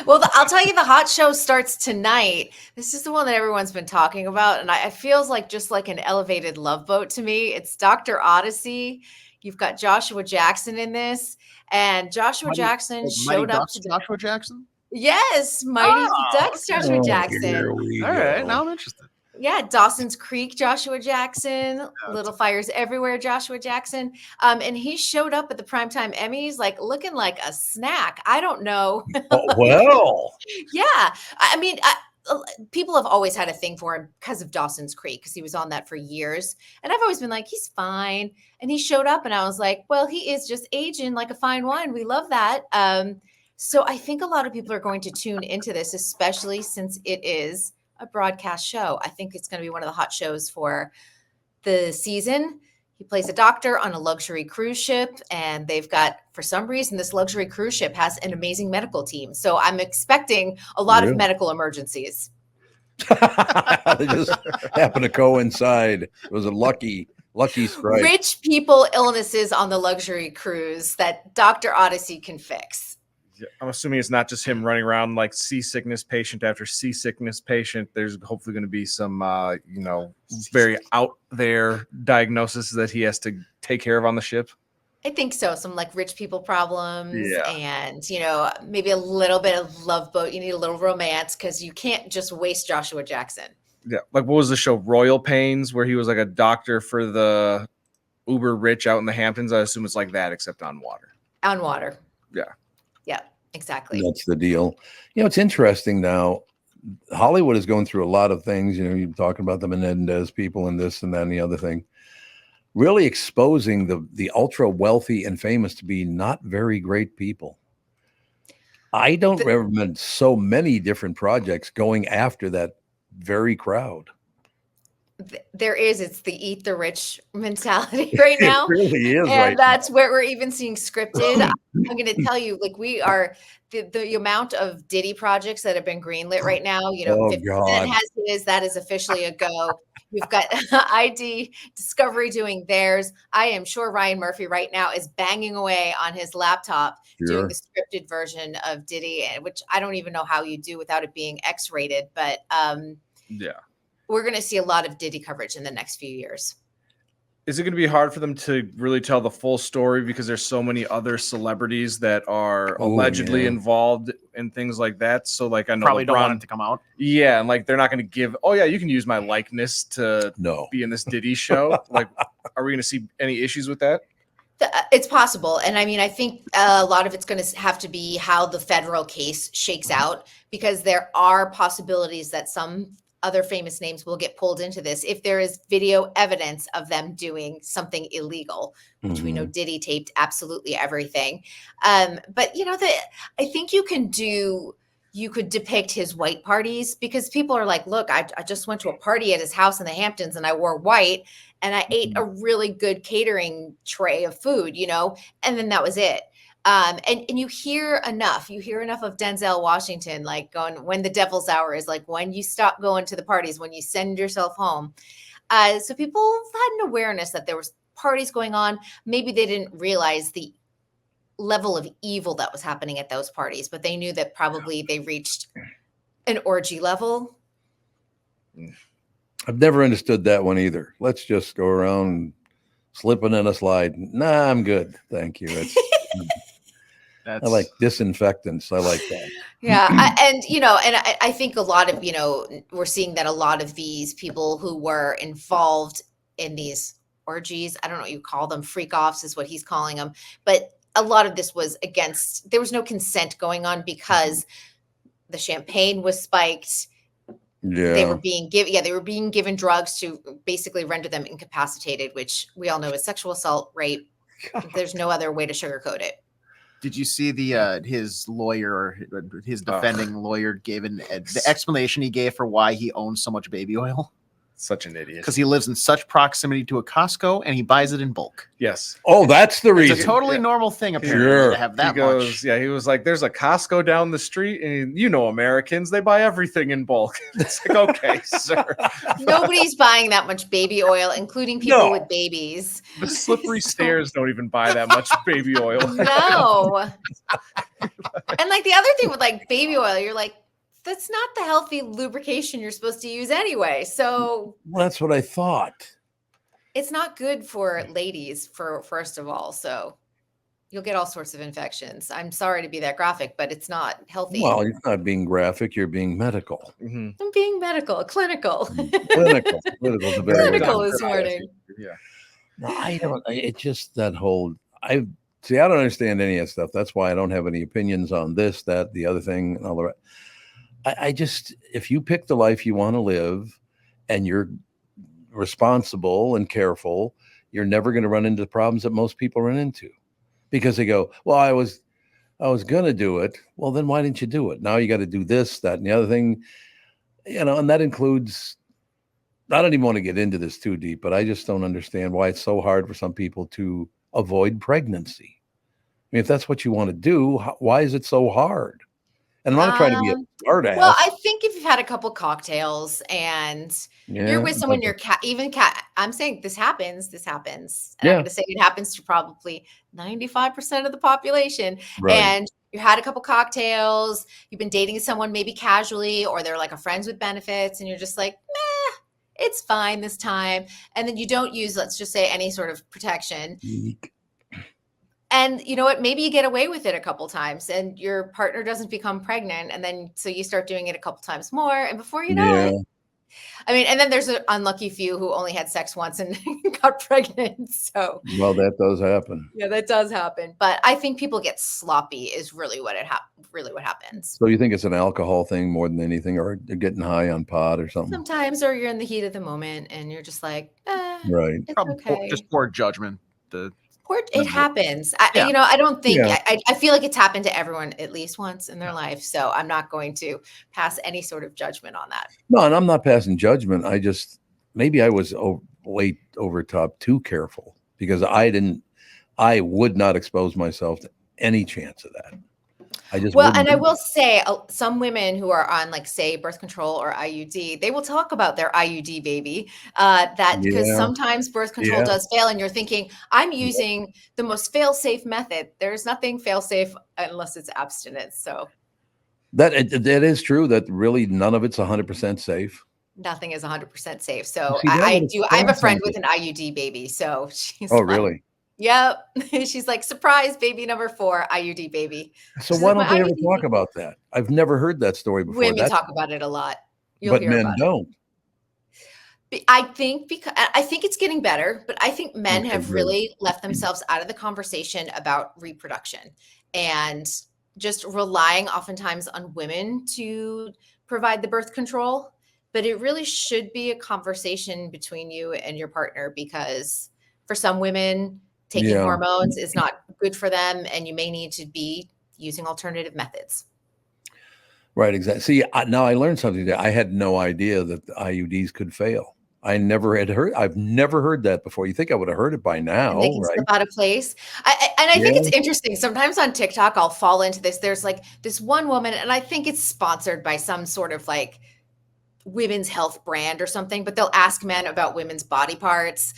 Well, I'll tell you, the hot show starts tonight. This is the one that everyone's been talking about, and it feels like just like an elevated Love Boat to me. It's Dr. Odyssey. You've got Joshua Jackson in this, and Joshua Jackson showed up to Joshua Jackson. Yes, Mighty Ducks Joshua Jackson. All right, now I'm interested. Yeah, Dawson's Creek Joshua Jackson, Little Fires Everywhere Joshua Jackson, and he showed up at the Primetime Emmys like looking like a snack. I don't know. Well, yeah, I mean. People have always had a thing for him because of Dawson's Creek, because he was on that for years. And I've always been like, he's fine. And he showed up and I was like, well, he is just aging like a fine wine. We love that. So I think a lot of people are going to tune into this, especially since it is a broadcast show. I think it's going to be one of the hot shows for the season. He plays a doctor on a luxury cruise ship, and they've got, for some reason, this luxury cruise ship has an amazing medical team. So I'm expecting a lot of medical emergencies. They just happened to coincide. It was a lucky strike. Rich people illnesses on the luxury cruise that Dr. Odyssey can fix. I'm assuming it's not just him running around like seasickness patient after seasickness patient. There's hopefully going to be some, very out there diagnosis that he has to take care of on the ship. I think so. Some like rich people problems and, maybe a little bit of Love Boat. You need a little romance because you can't just waste Joshua Jackson. Yeah. Like what was the show? Royal Pains, where he was like a doctor for the uber rich out in the Hamptons. I assume it's like that, except on water. On water. Yeah. Yeah, exactly. That's the deal. It's interesting now. Hollywood is going through a lot of things. You're talking about the Menendez people and this and that and the other thing. Really exposing the ultra wealthy and famous to be not very great people. I don't remember so many different projects going after that very crowd. it's the eat the rich mentality right now. It really is, and that's where we're even seeing scripted. I'm going to tell you, like, we are the amount of Diddy projects that have been greenlit right now. 50% has his, that is officially a go. We've got ID Discovery doing theirs. I am sure Ryan Murphy right now is banging away on his laptop doing the scripted version of Diddy, which I don't even know how you do without it being X-rated. But we're going to see a lot of Diddy coverage in the next few years. Is it going to be hard for them to really tell the full story because there's so many other celebrities that are allegedly involved in things like that? So, like, I know probably LeBron, don't want it to come out. Yeah, and like they're not going to give. Oh yeah, you can use my likeness to be in this Diddy show. Like, are we going to see any issues with that? It's possible. And I mean, I think a lot of it's going to have to be how the federal case shakes out, because there are possibilities that some other famous names will get pulled into this if there is video evidence of them doing something illegal, which we know Diddy taped absolutely everything. But I think you could depict his white parties, because people are like, look, I just went to a party at his house in the Hamptons and I wore white and I ate a really good catering tray of food, and then that was it. And you hear enough of Denzel Washington, like going, when the devil's hour is, like when you stop going to the parties, when you send yourself home. So people had an awareness that there was parties going on. Maybe they didn't realize the level of evil that was happening at those parties, but they knew that probably they reached an orgy level. I've never understood that one either. Let's just go around slipping in a slide. Nah, I'm good. Thank you. I like disinfectants. I like that. Yeah. I think a lot of, we're seeing that a lot of these people who were involved in these orgies, I don't know what you call them, freak offs is what he's calling them. But a lot of this was there was no consent going on because the champagne was spiked. Yeah. They were being given drugs to basically render them incapacitated, which we all know is sexual assault, rape. There's no other way to sugarcoat it. Did you see his lawyer, his defending lawyer gave the explanation he gave for why he owns so much baby oil? Such an idiot. Because he lives in such proximity to a Costco and he buys it in bulk. Yes. Oh, that's the reason. It's a totally normal thing, apparently, to have that much. Yeah, he was like, there's a Costco down the street, and Americans, they buy everything in bulk. It's like, okay, sir. Nobody's buying that much baby oil, including people with babies. The slippery stairs don't even buy that much baby oil. No. And like the other thing with like baby oil, you're like, that's not the healthy lubrication you're supposed to use anyway. So that's what I thought. It's not good for ladies, first of all. So you'll get all sorts of infections. I'm sorry to be that graphic, but it's not healthy. Well, you're not being graphic. You're being medical. I'm being medical, clinical. Clinical this morning. Yeah. No, I don't. It's just that whole. I don't understand any of that stuff. That's why I don't have any opinions on this, that, the other thing, and all the rest. I just, if you pick the life you want to live and you're responsible and careful, you're never going to run into the problems that most people run into, because they go, well, I was going to do it. Well, then why didn't you do it? Now you got to do this, that, and the other thing, and that includes, I don't even want to get into this too deep, but I just don't understand why it's so hard for some people to avoid pregnancy. I mean, if that's what you want to do, why is it so hard? And I'm not trying to be a hard ass. Well, I think if you've had a couple cocktails and you're with someone, I'm saying this happens. And I'm going to say it happens to probably 95% of the population. Right. And you had a couple cocktails, you've been dating someone maybe casually, or they're like a friends with benefits, and you're just like, meh, it's fine this time. And then you don't use, let's just say, any sort of protection. And you know what? Maybe you get away with it a couple times and your partner doesn't become pregnant. And then so you start doing it a couple times more. And before you know it, I mean, and then there's an unlucky few who only had sex once and got pregnant. So, well, that does happen. Yeah, that does happen. But I think people get sloppy is really what happens. So you think it's an alcohol thing more than anything, or getting high on pot or something? Sometimes, or you're in the heat of the moment and you're just like, right. It's okay. Just poor judgment. It happens. I don't think, I feel like it's happened to everyone at least once in their life. So I'm not going to pass any sort of judgment on that. No, and I'm not passing judgment. maybe I was way over top, too careful, because I would not expose myself to any chance of that. And I will say some women who are on, like, say, birth control or IUD, they will talk about their IUD baby, because sometimes birth control does fail and you're thinking, I'm using the most fail-safe method. There's nothing fail-safe unless it's abstinence. So that is true that really none of it's 100% safe. nothing is 100% safe. So I have a friend with an IUD baby. So she's really? Yep. She's like, surprise, baby number 4, IUD baby. So why don't they ever talk about that? I've never heard that story before. Women talk about it a lot. But men don't. I think it's getting better, but I think men have really left themselves out of the conversation about reproduction and just relying oftentimes on women to provide the birth control. But it really should be a conversation between you and your partner, because for some women, taking hormones is not good for them, and you may need to be using alternative methods. Right, exactly. See, now I learned something there. I had no idea that the IUDs could fail. I've never heard that before. You think I would have heard it by now, and they can slip out of place. I think it's interesting. Sometimes on TikTok, I'll fall into this. There's like this one woman, and I think it's sponsored by some sort of like women's health brand or something, but they'll ask men about women's body parts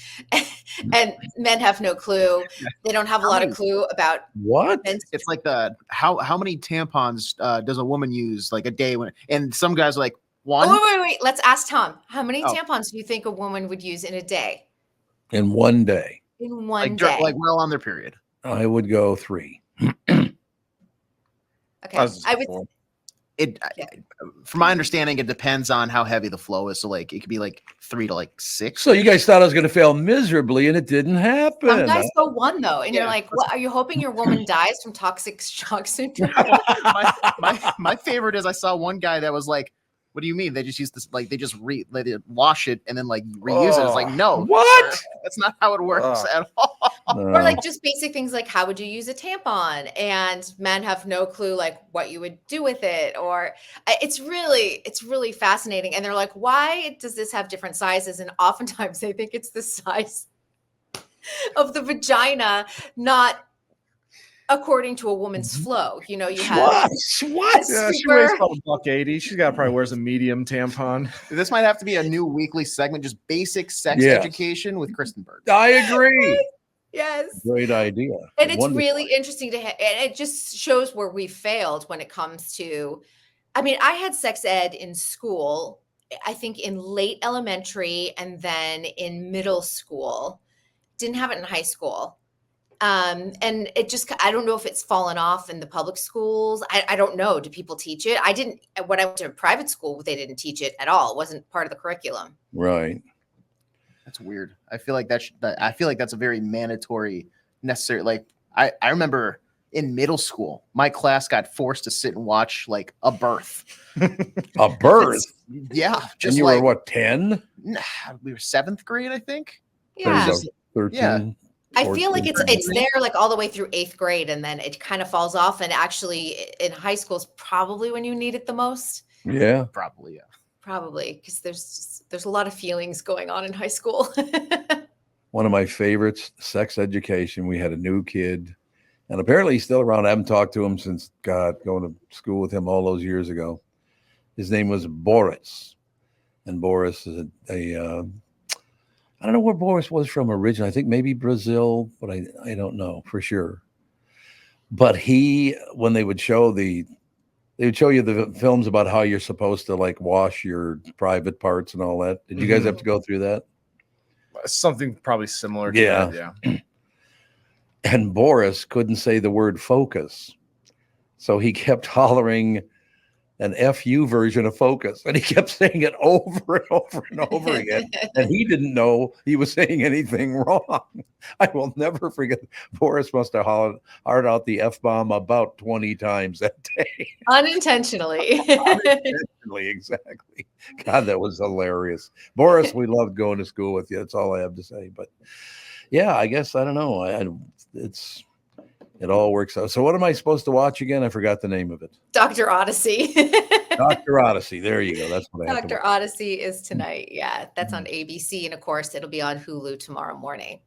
and men have no clue. They don't have a lot of clue about what it's like how many tampons does a woman use like a day and some guys are like one. Oh, wait. Let's ask Tom. How many tampons do you think a woman would use in a day? In one day. In one day. Like well on their period. I would go 3. Okay. I would. From my understanding, it depends on how heavy the flow is. So like it could be like 3 to like 6. So you guys thought I was going to fail miserably, and it didn't happen. Some guys go 1 though, and you're like, "What? Are you hoping your woman dies from toxic shock syndrome?" my favorite is I saw one guy that was like, "What do you mean? They just use this like they wash it and then like reuse it." It's like, no, what? That's not how it works at all. Or like just basic things like, how would you use a tampon? And men have no clue like what you would do with it. Or it's really fascinating. And they're like, why does this have different sizes? And oftentimes they think it's the size of the vagina, not according to a woman's flow. You know, you have what? Yeah, she weighs about $180. She's got probably wears a medium tampon. This might have to be a new weekly segment, just basic sex education with Kristen Berg. I agree. Yes. Great idea. And it's really interesting and it just shows where we failed when it comes to, I mean, I had sex ed in school, I think in late elementary and then in middle school. Didn't have it in high school. And it just, I don't know if it's fallen off in the public schools. I don't know. Do people teach it? When I went to private school, they didn't teach it at all. It wasn't part of the curriculum. Right. That's weird. I feel like that's a very mandatory, necessary. Like I remember in middle school, my class got forced to sit and watch like a birth. A birth? Yeah. And you were what, 10? We were 7th grade, I think. Yeah. 13. Yeah. I feel like it's there like all the way through 8th grade, and then it kind of falls off. And actually, in high school is probably when you need it the most. Yeah, probably. Yeah, probably because there's a lot of feelings going on in high school. One of my favorites, sex education. We had a new kid, and apparently he's still around. I haven't talked to him since going to school with him all those years ago. His name was Boris, and Boris is I don't know where Boris was from originally. I think maybe Brazil, but I don't know for sure. But when they would show you the films about how you're supposed to like wash your private parts and all that. Did you guys have to go through that? Something probably similar to that, yeah. And Boris couldn't say the word focus. So he kept hollering an FU version of focus. And he kept saying it over and over and over again. And he didn't know he was saying anything wrong. I will never forget. Boris must have hollered out the F-bomb about 20 times that day. Unintentionally. Unintentionally, exactly. God, that was hilarious. Boris, we loved going to school with you. That's all I have to say. But yeah, I guess, I don't know. It all works out. So what am I supposed to watch again? I forgot the name of it. Dr. Odyssey. Dr. Odyssey. There you go. That's what I have to Dr. watch. Odyssey is tonight. Yeah, that's on ABC. And of course, it'll be on Hulu tomorrow morning.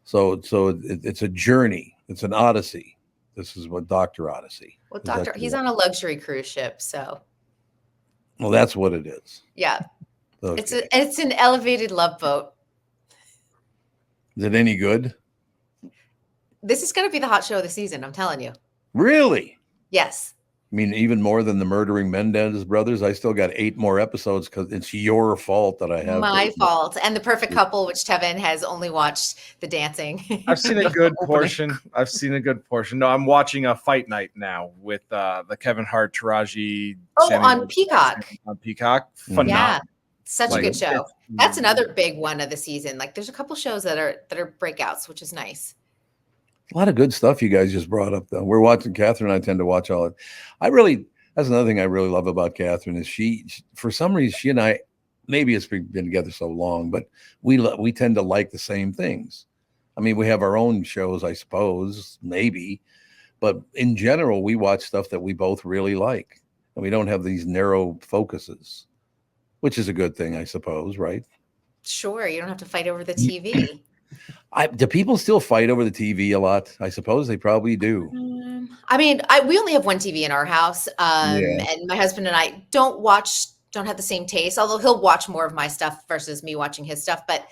So it's a journey. It's an odyssey. This is what Dr. Odyssey. Well, he's on a luxury cruise ship. So. Well, that's what it is. Yeah. Okay. It's an elevated love boat. Is it any good? This is going to be the hot show of the season. I'm telling you. Really? Yes. I mean, even more than the Murdering Mendez brothers. I still got 8 more episodes because it's your fault that I have. My fault. And The Perfect Couple, which Tevin has only watched the dancing. I've seen a good portion. No, I'm watching a Fight Night now with the Kevin Hart, Taraji. On Peacock. On Peacock. Phenomenal. Yeah. Such a good show. That's another big one of the season. Like there's a couple shows that are breakouts, which is nice. A lot of good stuff you guys just brought up, though. We're watching, Catherine and I tend to watch all it. That's another thing I really love about Catherine is she, for some reason, she and I, maybe it's been together so long, but we tend to like the same things. I mean, we have our own shows, I suppose, maybe, but in general, we watch stuff that we both really like. And we don't have these narrow focuses, which is a good thing, I suppose, right? Sure. You don't have to fight over the TV. Do people still fight over the TV a lot? I suppose they probably do. I mean, we only have one TV in our house, and my husband and I don't have the same taste, although he'll watch more of my stuff versus me watching his stuff. But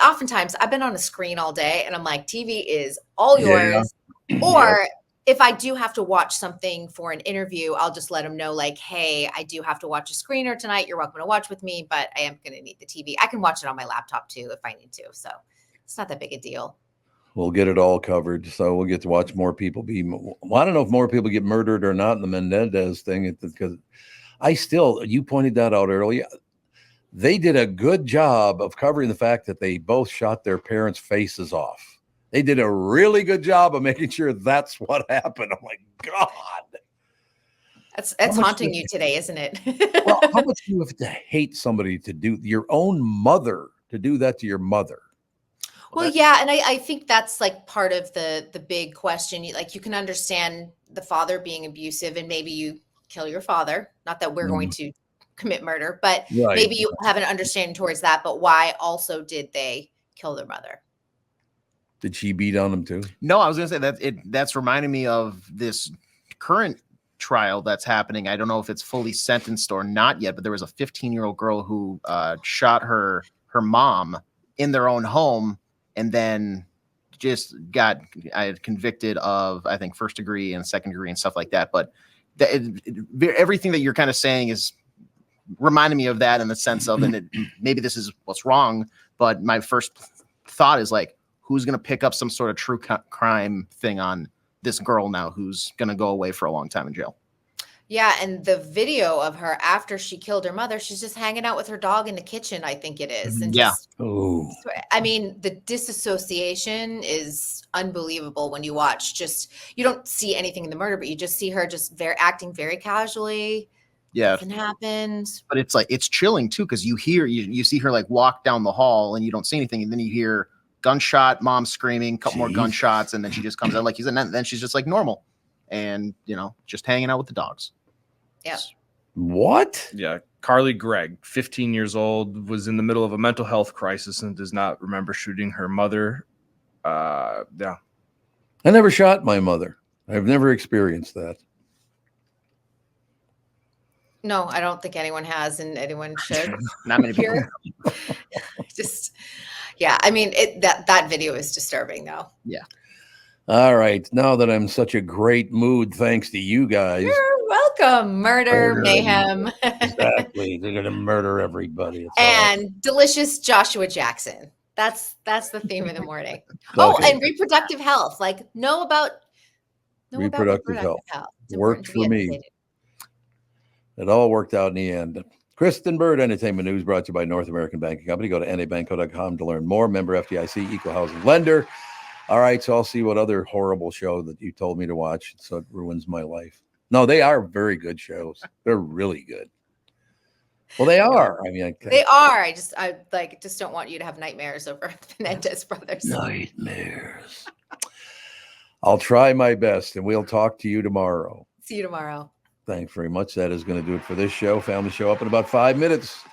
oftentimes I've been on a screen all day and I'm like, TV is all yours. Or if I do have to watch something for an interview, I'll just let him know like, hey, I do have to watch a screener tonight. You're welcome to watch with me, but I am going to need the TV. I can watch it on my laptop too if I need to. So it's not that big a deal. We'll get it all covered. So we'll get to watch more people well, I don't know if more people get murdered or not in the Mendez thing, because you pointed that out earlier. They did a good job of covering the fact that they both shot their parents' faces off. They did a really good job of making sure that's what happened. I'm like, God. That's haunting you today, isn't it? Well, how much do you have to hate somebody to do your own mother to do that to your mother? Well, yeah. And I think that's like part of the big question. Like you can understand the father being abusive and maybe you kill your father. Not that we're going to commit murder, but maybe you have an understanding towards that. But why also did they kill their mother? Did she beat on him too? No, I was going to say that's reminding me of this current trial that's happening. I don't know if it's fully sentenced or not yet, but there was a 15-year-old girl who shot her mom in their own home and then just got convicted of, I think, first degree and second degree and stuff like that. But everything that you're kind of saying is reminding me of that in the sense of, and maybe this is what's wrong, but my first thought is like, who's going to pick up some sort of true crime thing on this girl now who's going to go away for a long time in jail? Yeah. And the video of her after she killed her mother, she's just hanging out with her dog in the kitchen, I think it is. And I mean, the disassociation is unbelievable when you watch. You don't see anything in the murder, but you just see her just acting very casually. Yeah. Nothing happened. But it's like, it's chilling too, because you see her like walk down the hall and you don't see anything. And then you hear gunshot, mom screaming, couple more gunshots, and then she just comes out like he's, and then she's just like normal and just hanging out with the dogs. Yeah. What? Yeah. Carly Gregg, 15 years old, was in the middle of a mental health crisis and does not remember shooting her mother. Yeah. I never shot my mother. I've never experienced that. No, I don't think anyone has, and anyone should. Not many people. Yeah. I mean, that video is disturbing, though. Yeah. All right. Now that I'm such a great mood, thanks to you guys. You're welcome. Murder, mayhem. Exactly. They're going to murder everybody. And delicious Joshua Jackson. That's the theme of the morning. Okay. Oh, and reproductive health. Like know about reproductive health. Worked for me. It all worked out in the end. Kristen Bird Entertainment News brought to you by North American Banking Company. Go to nabanco.com to learn more. Member FDIC, equal housing lender. All right, so I'll see what other horrible show that you told me to watch, so it ruins my life. No, they are very good shows. They're really good. Well, they are. I mean, they are. I just don't want you to have nightmares over the Menendez brothers. Nightmares. I'll try my best, and we'll talk to you tomorrow. See you tomorrow. Thanks very much. That is going to do it for this show. Family Show up in about 5 minutes.